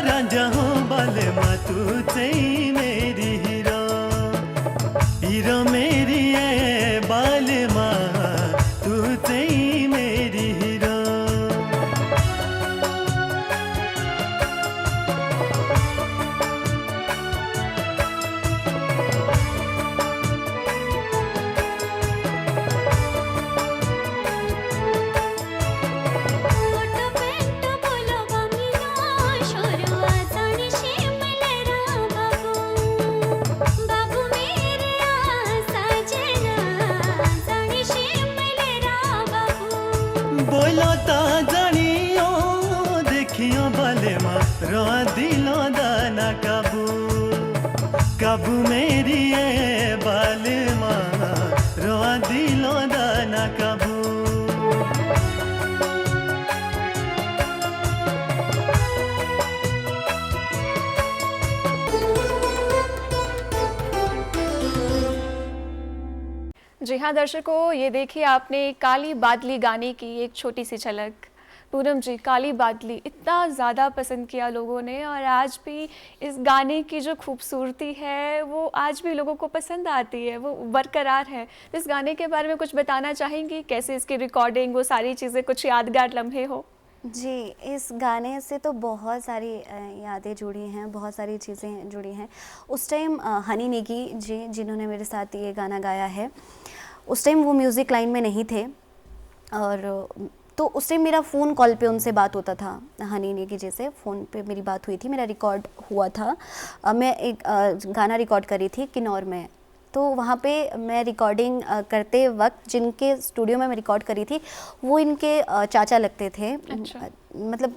राजा हो बाले माँ, तू ही मेरी हीरो, हीरो मेरी है बाले माँ, तू ही मेरी हीरो। बोलो ता जानियो देखियो बाले माँ, रोआ दिलो दाना काबू, काबू मेरी है बाले माँ, रोआ दिलो दाना काबू। जी हाँ दर्शकों, ये देखिए आपने काली बादली गाने की एक छोटी सी झलक। पूनम जी, काली बादली इतना ज़्यादा पसंद किया लोगों ने, और आज भी इस गाने की जो खूबसूरती है वो आज भी लोगों को पसंद आती है, वो बरकरार है। तो इस गाने के बारे में कुछ बताना चाहेंगी, कैसे इसकी रिकॉर्डिंग, वो सारी चीज़ें, कुछ यादगार लम्हे हो? जी, इस गाने से तो बहुत सारी यादें जुड़ी हैं, बहुत सारी चीज़ें जुड़ी हैं। उस टाइम हनी नेगी जी, जिन्होंने मेरे साथ ये गाना गाया है, उस टाइम वो म्यूज़िक लाइन में नहीं थे, और तो उस टाइम मेरा फ़ोन कॉल पे उनसे बात होता था। हनी नेगी जी से फ़ोन पे मेरी बात हुई थी, मेरा रिकॉर्ड हुआ था। मैं एक गाना रिकॉर्ड करी थी किन्नौर में, तो वहाँ पे मैं रिकॉर्डिंग करते वक्त जिनके स्टूडियो में मैं रिकॉर्ड करी थी वो इनके चाचा लगते थे। अच्छा। मतलब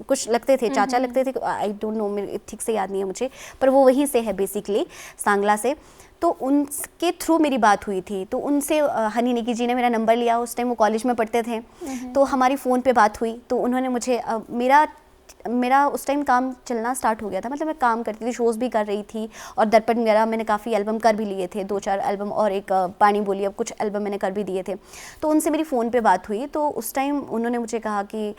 कुछ लगते थे, चाचा लगते थे, आई डोंट नो, मेरे ठीक से याद नहीं है मुझे, पर वो वहीं से है बेसिकली, सांगला से। तो उनके थ्रू मेरी बात हुई थी, तो उनसे हनी नेगी जी ने मेरा नंबर लिया। उस टाइम वो कॉलेज में पढ़ते थे, तो हमारी फ़ोन पे बात हुई। तो उन्होंने मुझे मेरा उस टाइम काम चलना स्टार्ट हो गया था, मतलब मैं काम करती थी, शोज़ भी कर रही थी, और दर्पण वगैरह मैंने काफ़ी एल्बम कर भी लिए थे, 2-4 एल्बम, और एक पानी बोली, अब कुछ एल्बम मैंने कर भी दिए थे। तो उनसे मेरी फ़ोन पे बात हुई, तो उस टाइम उन्होंने मुझे कहा कि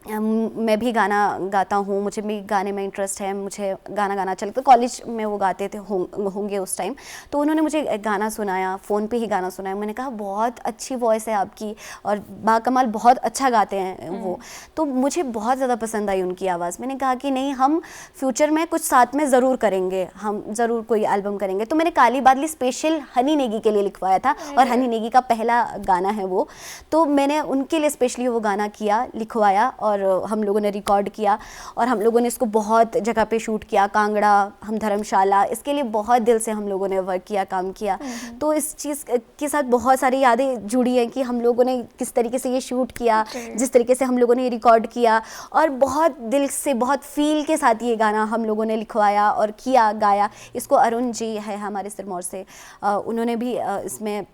मैं भी गाना गाता हूँ, मुझे भी गाने में इंटरेस्ट है, मुझे गाना गाना अच्छा लगता है। कॉलेज में वो गाते थे होंगे उस टाइम। तो उन्होंने मुझे गाना सुनाया, फ़ोन पे ही गाना सुनाया। मैंने कहा बहुत अच्छी वॉइस है आपकी, और बाकमाल बहुत अच्छा गाते हैं वो। तो मुझे बहुत ज़्यादा पसंद आई उनकी आवाज़। मैंने कहा कि नहीं, हम फ्यूचर में कुछ साथ में ज़रूर करेंगे, हम ज़रूर कोई एल्बम करेंगे। तो मैंने काली बादली स्पेशल हनी नेगी के लिए लिखवाया था, और हनी नेगी का पहला गाना है वो। तो मैंने उनके लिए स्पेशली वो गाना किया, लिखवाया, और हम लोगों ने रिकॉर्ड किया, और हम लोगों ने इसको बहुत जगह पे शूट किया, कांगड़ा, हम धर्मशाला, इसके लिए बहुत दिल से हम लोगों ने वर्क किया, काम किया। तो इस चीज़ के साथ बहुत सारी यादें जुड़ी हैं कि हम लोगों ने किस तरीके से ये शूट किया, जिस तरीके से हम लोगों ने ये रिकॉर्ड किया, और बहुत दिल से, बहुत फील के साथ ये गाना हम लोगों ने लिखवाया और किया, गाया। इसको अरुण जी है हमारे सिरमौर से, उन्होंने भी इसमें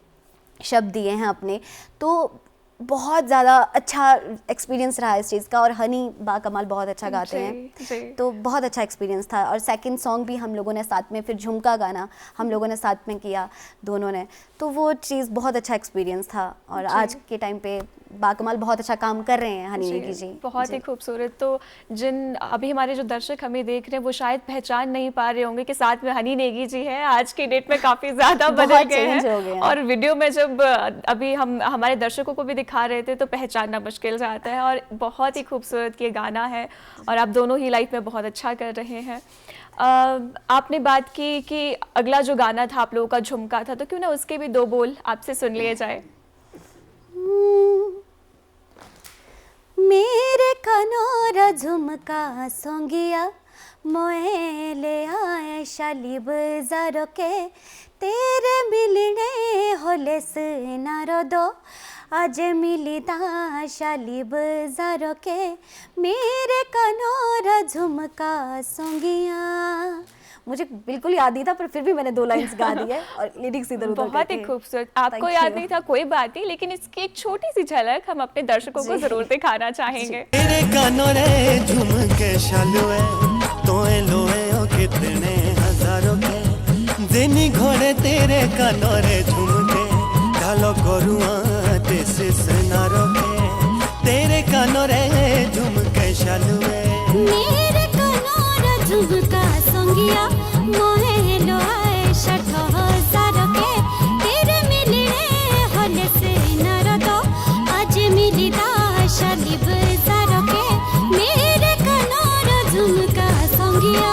शब्द दिए हैं अपने। तो बहुत ज़्यादा अच्छा एक्सपीरियंस रहा इस चीज़ का, और हनी बाकमाल बहुत अच्छा गाते हैं, तो बहुत अच्छा एक्सपीरियंस था। और सेकंड सॉन्ग भी हम लोगों ने साथ में, फिर झुमका गाना हम लोगों ने साथ में किया दोनों ने, तो वो चीज़ बहुत अच्छा एक्सपीरियंस था। और आज के टाइम पे बाकमाल बहुत अच्छा काम कर रहे हैं हनी नेगी जी, बहुत ही खूबसूरत। तो जिन अभी हमारे जो दर्शक हमें देख रहे हैं वो शायद पहचान नहीं पा रहे होंगे कि साथ में हनी नेगी जी है। आज की डेट में काफ़ी ज़्यादा बदल गए हैं, और वीडियो में जब अभी हम हमारे दर्शकों को भी दिखा रहे थे तो पहचानना मुश्किल जाता है। और बहुत ही खूबसूरत ये गाना है, और आप दोनों ही लाइफ में बहुत अच्छा कर रहे हैं। आपने बात की कि अगला जो गाना था आप लोगों का झुमका था, तो क्यों ना उसके भी 2 बोल आपसे सुन लिए जाए। मेरे कनोरा झुमका सोंगिया मोए ले आए शाली बाजार के, तेरे मिलने होले सनारो दो, आज मिली ता शाली बाजार के, मेरे कनोरा झुमका सोंगिया। मुझे बिल्कुल याद नहीं था, पर फिर भी मैंने 2 लाइंस गा दी है, और लिरिक्स इधर उधर बहुत ही खूबसूरत। आपको याद नहीं था, कोई बात नहीं, लेकिन इसकी एक छोटी सी झलक हम अपने दर्शकों को जरूर दिखाना चाहेंगे। तेरे कानों रे झुमके शालुए, तोए लोए ओ कितने हजारों के, देनी घोड़े तेरे कानों रे झुमके, ढालो करुआ तेस सनारो के, तेरे कानों रे झुमके शालुए, मेरे कनोरा झुमका सोंगिया मोहे लोए 60,000 के, तेरे मिलने होले से नर दो, आज मिली दा शाली बाजार के, मेरे कनोरा झुमका सोंगिया।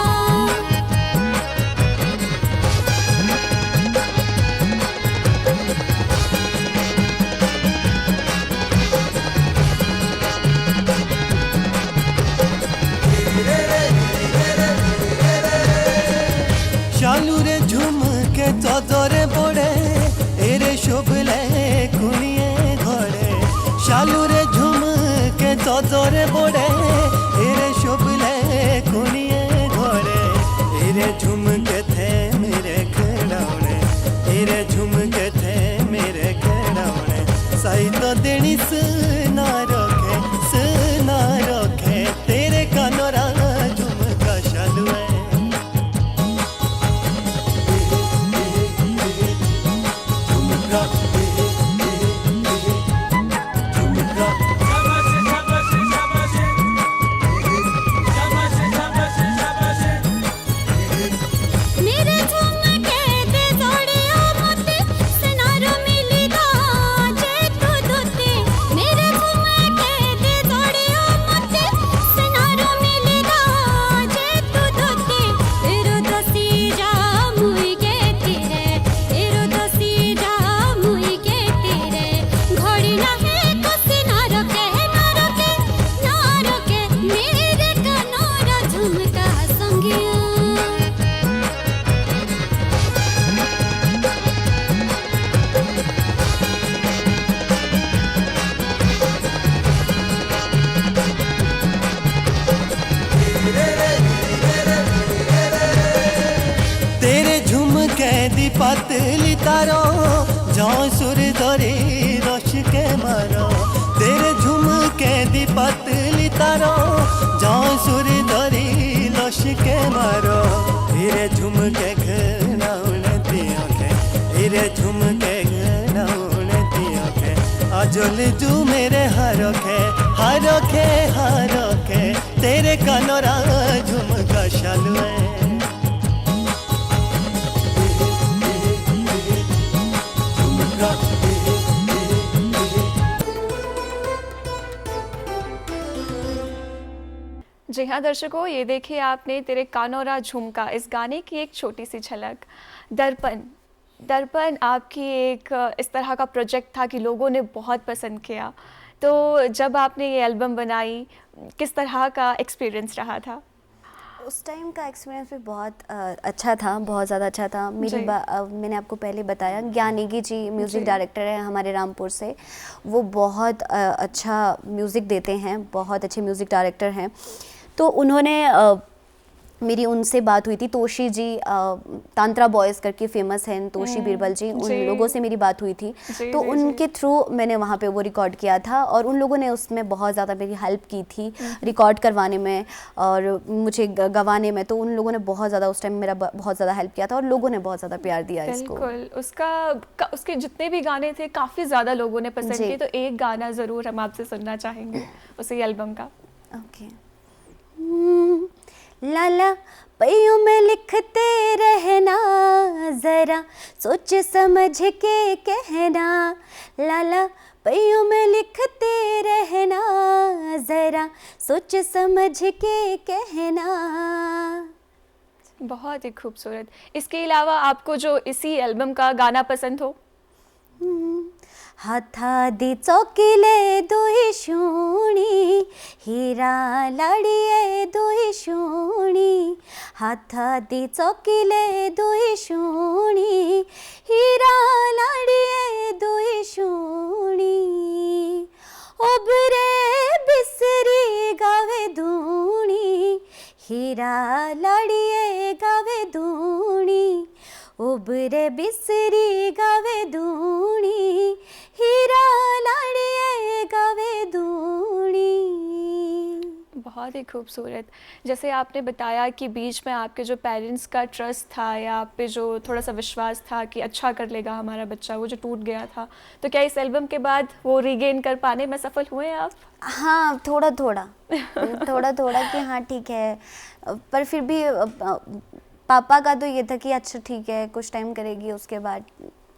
शालू रे झुमके चौदरे बोड़े, एरे शोभले कुनिए घोड़े, शालू रे झुमके चौदरे बोड़े, एरे शोभले कुनिए घोड़े, एरे झुमके थे मेरे खिलौने, एरे झुमके थे मेरे खिलौने, साई तो देनी सुना रखे, तेरे कानोरा झुमका शालू है। दी पतली तारो जाओ सुर धरी रश के मारो तेरे झुमके दी पतली तारो जाओ सुर धरी रश के मारो तेरे झुमके घनाउने दियो के तेरे झुमके घनाउने दियो के आजल तू मेरे हारो के तेरे कानोरा झुमका शालुए जी हाँ दर्शकों, ये देखिए आपने तेरे कानोरा झुमका इस गाने की एक छोटी सी झलक। दर्पण आपकी एक इस तरह का प्रोजेक्ट था कि लोगों ने बहुत पसंद किया। तो जब आपने ये एल्बम बनाई, किस तरह का एक्सपीरियंस रहा था? उस टाइम का एक्सपीरियंस भी बहुत अच्छा था, बहुत ज़्यादा अच्छा था। मैंने आपको पहले बताया, ज्ञानेगी जी म्यूज़िक डायरेक्टर है हमारे रामपुर से, वो बहुत अच्छा म्यूज़िक देते हैं, बहुत अच्छे म्यूज़िक डायरेक्टर हैं। तो उन्होंने मेरी उनसे बात हुई थी, तोशी जी तांत्रा बॉयज़ करके फेमस हैं, तोशी बीरबल जी, उन लोगों से मेरी बात हुई थी। तो उनके थ्रू मैंने वहाँ पे वो रिकॉर्ड किया था और उन लोगों ने उसमें बहुत ज़्यादा मेरी हेल्प की थी रिकॉर्ड करवाने में और मुझे गवाने में। तो उन लोगों ने बहुत ज़्यादा उस टाइम मेरा बहुत ज़्यादा हेल्प किया था और लोगों ने बहुत ज़्यादा प्यार दिया इसको। बिल्कुल, उसके जितने भी गाने थे काफ़ी ज़्यादा लोगों ने पसंद किए। तो एक गाना ज़रूर हम आपसे सुनना चाहेंगे उसी एल्बम का। ओके। लाला पैयों में लिखते रहना, जरा सोच समझ के कहना, लाला पैयों में लिखते रहना, जरा सोच समझ के कहना। बहुत ही खूबसूरत। इसके अलावा आपको जो इसी एल्बम का गाना पसंद हो? हाथा दी चौकीले दुही शूणी, हीरा लाड़िए दुही शूणी, हाथा दी चौकीले दुही शूणी, हीरा लाड़िए दुही शूणी, ओबरे बिसरी गावे धूणी, हीरा लाड़िए गावे धूणी, ओबरे बिसरी गावे धूणी, हीरा लाड़िए गावे धूणी। बहुत ही खूबसूरत। जैसे आपने बताया कि बीच में आपके जो पेरेंट्स का ट्रस्ट था या आप पे जो थोड़ा सा विश्वास था कि अच्छा कर लेगा हमारा बच्चा, वो जो टूट गया था, तो क्या इस एल्बम के बाद वो रीगेन कर पाने में सफल हुए हैं आप? हाँ, थोड़ा थोड़ा कि हाँ ठीक है, पर फिर भी पापा का तो ये था कि अच्छा ठीक है, कुछ टाइम करेगी, उसके बाद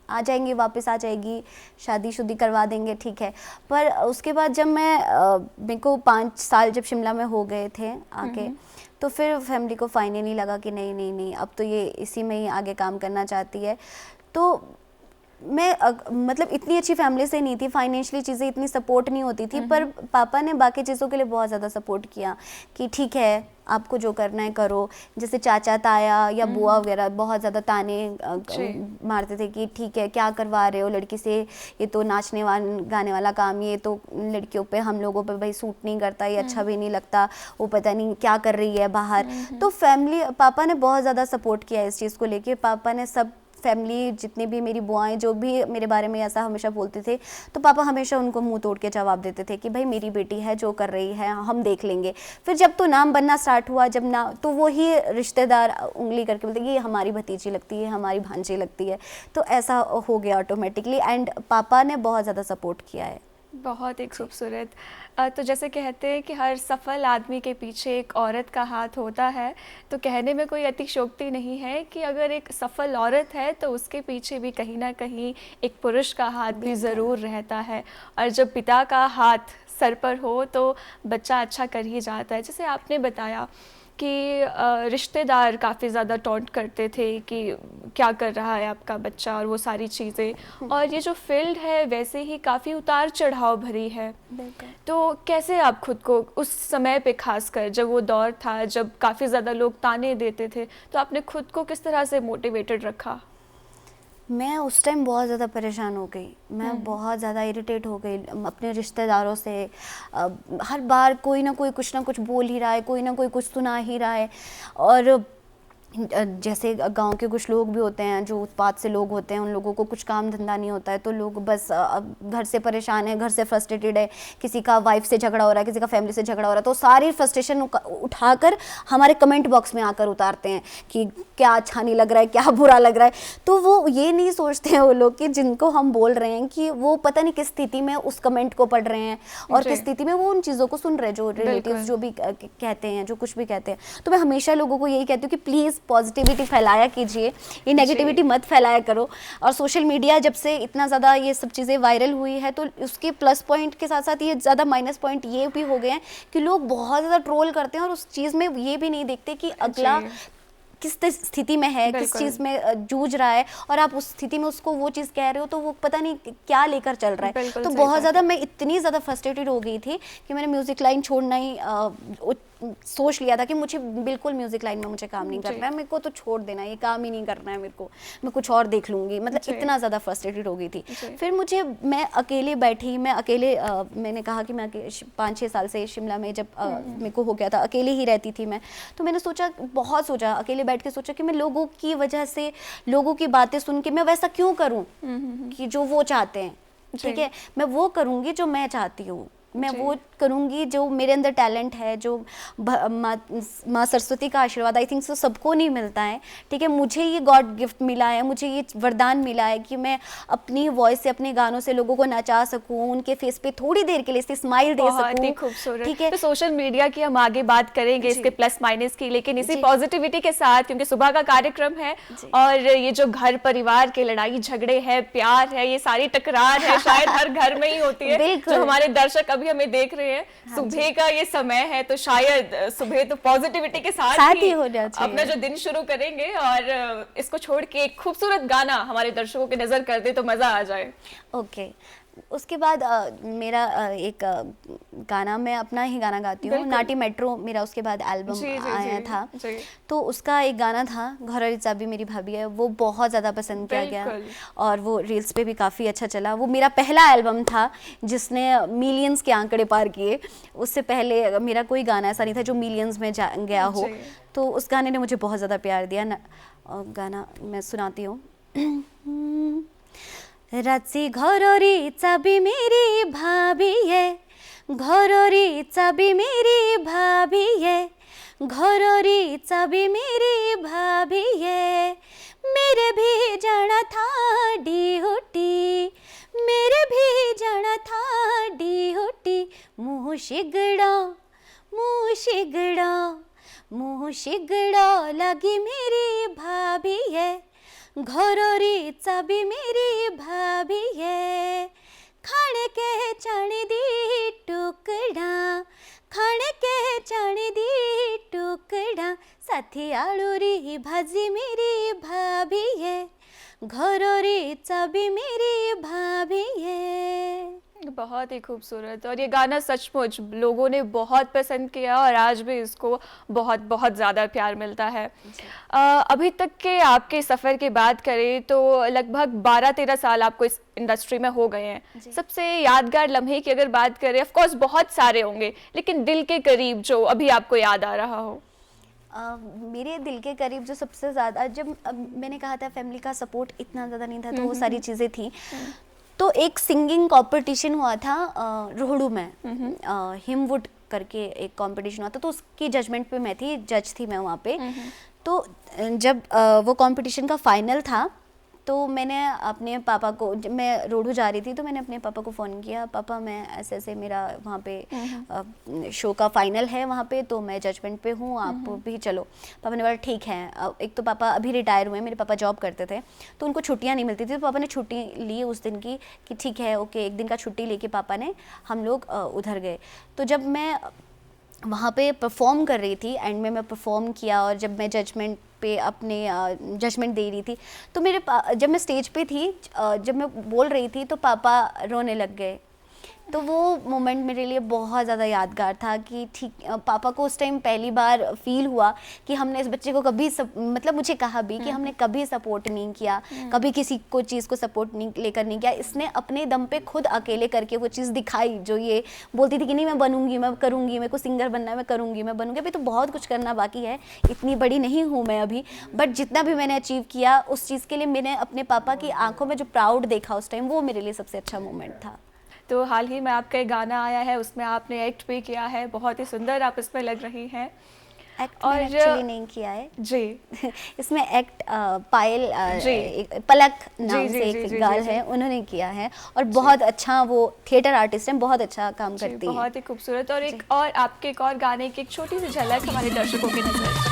आ जाएंगी, वापस आ जाएगी, शादी करवा देंगे, ठीक है। पर उसके बाद जब मेरे को 5 साल जब शिमला में हो गए थे आके, तो फिर फैमिली को फाइनली लगा कि नहीं नहीं नहीं, अब तो ये इसी में ही आगे काम करना चाहती है। तो मैं मतलब इतनी अच्छी फैमिली से नहीं थी, फाइनेंशियली चीज़ें इतनी सपोर्ट नहीं होती थी, पर पापा ने बाकी चीज़ों के लिए बहुत ज़्यादा सपोर्ट किया कि ठीक है, आपको जो करना है करो। जैसे चाचा ताया या बुआ वगैरह बहुत ज़्यादा ताने मारते थे कि ठीक है, क्या करवा रहे हो लड़की से, ये तो नाचने गाने वाला काम, ये तो लड़कियों पे, हम लोगों पे भाई सूट नहीं करता, ये अच्छा भी नहीं लगता, वो पता नहीं क्या कर रही है बाहर। तो फैमिली, पापा ने बहुत ज़्यादा सपोर्ट किया इस चीज़ को लेके। पापा ने सब फैमिली, जितनी भी मेरी बुआएं जो भी मेरे बारे में ऐसा हमेशा बोलते थे, तो पापा हमेशा उनको मुंह तोड़ के जवाब देते थे कि भाई मेरी बेटी है, जो कर रही है हम देख लेंगे। फिर जब तो नाम बनना स्टार्ट हुआ, जब ना, तो वही रिश्तेदार उंगली करके बोलते ये हमारी भतीजी लगती है, हमारी भांजी लगती है। तो ऐसा हो गया ऑटोमेटिकली, एंड पापा ने बहुत ज़्यादा सपोर्ट किया है। बहुत ही खूबसूरत। तो जैसे कहते हैं कि हर सफल आदमी के पीछे एक औरत का हाथ होता है, तो कहने में कोई अतिशयोक्ति नहीं है कि अगर एक सफल औरत है तो उसके पीछे भी कहीं ना कहीं एक पुरुष का हाथ भी ज़रूर रहता है। और जब पिता का हाथ सर पर हो तो बच्चा अच्छा कर ही जाता है। जैसे आपने बताया कि रिश्तेदार काफ़ी ज़्यादा टॉन्ट करते थे कि क्या कर रहा है आपका बच्चा और वो सारी चीज़ें, और ये जो फील्ड है वैसे ही काफ़ी उतार चढ़ाव भरी है। तो कैसे आप खुद को उस समय पे, खासकर जब वो दौर था जब काफ़ी ज़्यादा लोग ताने देते थे, तो आपने खुद को किस तरह से मोटिवेटेड रखा? मैं उस टाइम बहुत ज़्यादा परेशान हो गई, मैं बहुत ज़्यादा इरिटेट हो गई अपने रिश्तेदारों से। हर बार कोई ना कोई कुछ ना कुछ बोल ही रहा है, कोई ना कोई कुछ सुना ही रहा है। और जैसे गांव के कुछ लोग भी होते हैं जो उत्पात से लोग होते हैं, उन लोगों को कुछ काम धंधा नहीं होता है, तो लोग बस घर से परेशान है, घर से फ्रस्ट्रेटेड है, किसी का वाइफ से झगड़ा हो रहा है, किसी का फैमिली से झगड़ा हो रहा है, तो सारी फ्रस्ट्रेशन उठाकर हमारे कमेंट बॉक्स में आकर उतारते हैं कि क्या अच्छा नहीं लग रहा है, क्या बुरा लग रहा है। तो वो ये नहीं सोचते हैं वो लोग कि जिनको हम बोल रहे हैं कि वो पता नहीं किस स्थिति में उस कमेंट को पढ़ रहे हैं और किस स्थिति में वो उन चीज़ों को सुन रहे हैं, जो रिलेटिव्स जो भी कहते हैं, जो कुछ भी कहते हैं। तो मैं हमेशा लोगों को यही कहती हूँ कि प्लीज़ पॉजिटिविटी फैलाया कीजिए, ये नेगेटिविटी मत फैलाया करो। और सोशल मीडिया जब से इतना ज़्यादा ये सब चीज़ें वायरल हुई है, तो उसके प्लस पॉइंट के साथ साथ ये ज़्यादा माइनस पॉइंट ये भी हो गए हैं कि लोग बहुत ज़्यादा ट्रोल करते हैं और उस चीज़ में ये भी नहीं देखते कि अगला किस स्थिति में है, किस चीज़ में जूझ रहा है, और आप उस स्थिति में उसको वो चीज़ कह रहे हो तो वो पता नहीं क्या लेकर चल रहा है। तो बहुत ज़्यादा मैं इतनी ज़्यादा फ्रस्ट्रेटेड हो गई थी कि मैंने म्यूज़िक लाइन छोड़ना ही सोच लिया था कि मुझे बिल्कुल म्यूज़िक लाइन में मुझे काम नहीं करना है, मेरे को तो छोड़ देना है, ये काम ही नहीं करना है मेरे को, मैं कुछ और देख लूँगी। मतलब इतना ज़्यादा फ्रस्ट्रेटेड हो गई थी। फिर मैं अकेले बैठी, मैंने कहा कि मैं 5-6 साल से शिमला में जब मेरे को हो गया था, अकेले ही रहती थी मैं, तो मैंने बहुत सोचा, अकेले बैठ के सोचा कि मैं लोगों की वजह से, लोगों की बातें सुन के मैं वैसा क्यों करूँ कि जो वो चाहते हैं। ठीक है, मैं वो करूँगी जो मैं चाहती हूँ, मैं वो करूँगी जो मेरे अंदर टैलेंट है, जो माँ सरस्वती का आशीर्वाद आई थिंक सबको नहीं मिलता है। ठीक है, मुझे ये गॉड गिफ्ट मिला है, मुझे ये वरदान मिला है कि मैं अपनी वॉइस से, अपने गानों से लोगों को नचा सकूँ, उनके फेस पे थोड़ी देर के लिए स्माइल दे सकूँ। खूबसूरत। ठीक है, तो सोशल मीडिया की हम आगे बात करेंगे, इसके प्लस माइनस की, लेकिन इसी पॉजिटिविटी के साथ, क्योंकि सुबह का कार्यक्रम है और ये जो घर परिवार के लड़ाई झगड़े है, प्यार है, ये सारी टकरार है शायद हर घर में ही होती है। जो हमारे दर्शक अभी हमें देख रहे हैं, सुबह का ये समय है, तो शायद सुबह तो पॉजिटिविटी के साथ ही हो जाना चाहिए। अपना जो दिन शुरू करेंगे, और इसको छोड़ के एक खूबसूरत गाना हमारे दर्शकों की नजर कर दे तो मजा आ जाए। ओके, उसके बाद मेरा एक गाना, मैं अपना ही गाना गाती हूँ, नाटी मेट्रो मेरा उसके बाद एल्बम आया था, तो उसका एक गाना था घरवाली चाबी मेरी भाभी है, वो बहुत ज़्यादा पसंद किया गया और वो रील्स पे भी काफ़ी अच्छा चला। वो मेरा पहला एल्बम था जिसने मिलियंस के आंकड़े पार किए। उससे पहले मेरा कोई गाना ऐसा नहीं था जो मिलियंस में गया हो, तो उस गाने ने मुझे बहुत ज़्यादा प्यार दिया ना। गाना मैं सुनाती हूँ। राची घररी चाबी मेरी भाभी है, घररी चाबी मेरी भाभी है, घररी चाबी मेरी भाभी है। मेरे भी जाना था ड्यूटी, मेरे भी जाना था ड्यूटी, मुँह शिगड़ा मुँह शिगड़ा मुँह शिगड़ा लगी मेरी भाभी है, घररी चाबी मेरी भाभी है। खाने के चाणी दी टुकड़ा, खाने के चाणी दी टुकड़ा, साथी आलूरी भाजी मेरी भाभी है, घररी चाबी मेरी भाभी है। बहुत ही खूबसूरत, और ये गाना सचमुच लोगों ने बहुत पसंद किया और आज भी इसको बहुत बहुत ज़्यादा प्यार मिलता है। अभी तक के आपके सफ़र की बात करें तो लगभग 12-13 साल आपको इस इंडस्ट्री में हो गए हैं। सबसे यादगार लम्हे की अगर बात करें, ऑफ कोर्स बहुत सारे होंगे, लेकिन दिल के करीब जो अभी आपको याद आ रहा हो। मेरे दिल के करीब जो सबसे ज़्यादा, जब मैंने कहा था फैमिली का सपोर्ट इतना ज़्यादा नहीं था, तो वो सारी चीज़ें थी। तो एक सिंगिंग कंपटीशन हुआ था रोहड़ू में, हिमवुड करके एक कंपटीशन हुआ था, तो उसकी जजमेंट पे मैं थी, जज थी मैं वहाँ पे। तो जब वो कंपटीशन का फाइनल था, तो मैंने अपने पापा को, जब मैं रोहड़ू जा रही थी तो मैंने अपने पापा को फ़ोन किया, पापा मैं ऐसे ऐसे मेरा वहाँ पे शो का फाइनल है वहाँ पे, तो मैं जजमेंट पे हूँ, आप भी चलो। पापा ने बोला ठीक है। एक तो पापा अभी रिटायर हुए, मेरे पापा जॉब करते थे तो उनको छुट्टियाँ नहीं मिलती थी, तो पापा ने छुट्टी ली उस दिन की कि ठीक है ओके, एक दिन का छुट्टी लेके पापा ने, हम लोग उधर गए। तो जब मैं वहाँ पे परफॉर्म कर रही थी, एंड में मैं परफॉर्म किया, और जब मैं जजमेंट पे अपने जजमेंट दे रही थी, तो जब मैं स्टेज पे थी, जब मैं बोल रही थी तो पापा रोने लग गए तो वो मोमेंट मेरे लिए बहुत ज़्यादा यादगार था कि ठीक पापा को उस टाइम पहली बार फील हुआ कि हमने इस बच्चे को कभी मतलब मुझे कहा भी कि हमने कभी सपोर्ट नहीं किया, कभी किसी को चीज़ को सपोर्ट नहीं लेकर नहीं किया। इसने अपने दम पे खुद अकेले करके वो चीज़ दिखाई जो ये बोलती थी कि नहीं मैं बनूंगी, मैं करूंगी, मेरे को सिंगर बनना है, मैं करूंगी, मैं बनूंगी। अभी तो बहुत कुछ करना बाकी है, इतनी बड़ी नहीं हूँ मैं अभी, बट जितना भी मैंने अचीव किया उस चीज़ के लिए मैंने अपने पापा की आंखों में जो प्राउड देखा उस टाइम, वो मेरे लिए सबसे अच्छा मोमेंट था। तो हाल ही में आपका एक गाना आया है, उसमें आपने एक्ट भी किया है, बहुत ही सुंदर आप इसमें लग रही हैं। एक्ट मैंने एक्चुअली नहीं किया है जी। इसमें एक्ट पायल पलक नाम से एक गर्ल है, उन्होंने किया है और बहुत अच्छा, वो थिएटर आर्टिस्ट हैं, बहुत अच्छा काम करती हैं। बहुत ही खूबसूरत। और एक और आपके एक और गाने की एक छोटी सी झलक हमारे दर्शकों की नजर।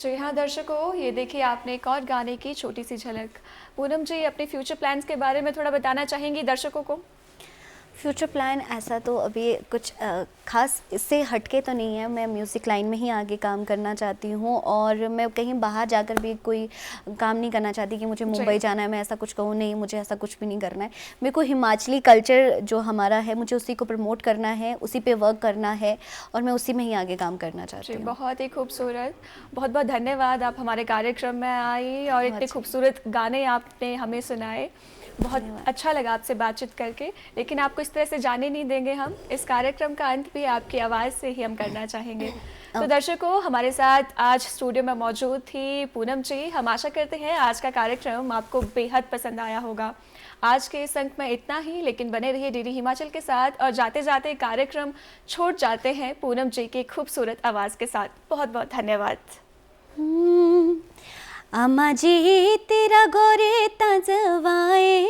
जी हाँ दर्शकों, ये देखिए आपने एक और गाने की छोटी सी झलक। पूनम जी, अपने फ्यूचर प्लान्स के बारे में थोड़ा बताना चाहेंगी दर्शकों को? फ्यूचर प्लान ऐसा तो अभी कुछ खास इससे हटके तो नहीं है। मैं म्यूज़िक लाइन में ही आगे काम करना चाहती हूँ और मैं कहीं बाहर जाकर भी कोई काम नहीं करना चाहती कि मुझे मुंबई जाना है, मैं ऐसा कुछ कहूँ, नहीं, मुझे ऐसा कुछ भी नहीं करना है। मेरे को हिमाचली कल्चर जो हमारा है, मुझे उसी को प्रमोट करना है, उसी पे वर्क करना है और मैं उसी में ही आगे काम करना चाहती हूँ। बहुत ही खूबसूरत, बहुत बहुत धन्यवाद आप हमारे कार्यक्रम में आई और इतने खूबसूरत गाने आपने हमें सुनाए। बहुत अच्छा लगा आपसे बातचीत करके, लेकिन आपको इस तरह से जाने नहीं देंगे हम। इस कार्यक्रम का अंत भी आपकी आवाज़ से ही हम करना चाहेंगे। तो दर्शकों, हमारे साथ आज स्टूडियो में मौजूद थी पूनम जी। हम आशा करते हैं आज का कार्यक्रम आपको बेहद पसंद आया होगा। आज के इस अंक में इतना ही, लेकिन बने रहिए डीडी हिमाचल के साथ और जाते जाते कार्यक्रम छोड़ जाते हैं पूनम जी की खूबसूरत आवाज़ के साथ। बहुत बहुत धन्यवाद। आमाजी तेरा गोरे तजवाए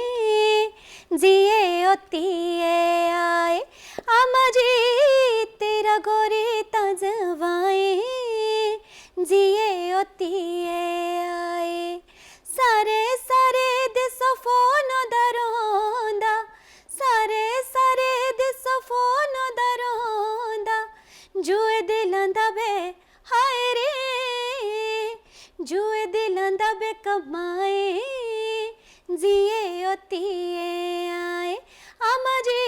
जिए ओतिए आए, आमाजी तेरा गोरे तजवाए जिए ओतिए आए, सारे सारे दिसो फोन दरोंदा, सारे सारे दिसो फोन दरोंदा, जुए दिलांदा बे हाय रे, जुए दिलांदा बे कमाए जिए ओतिए आए, आमा जी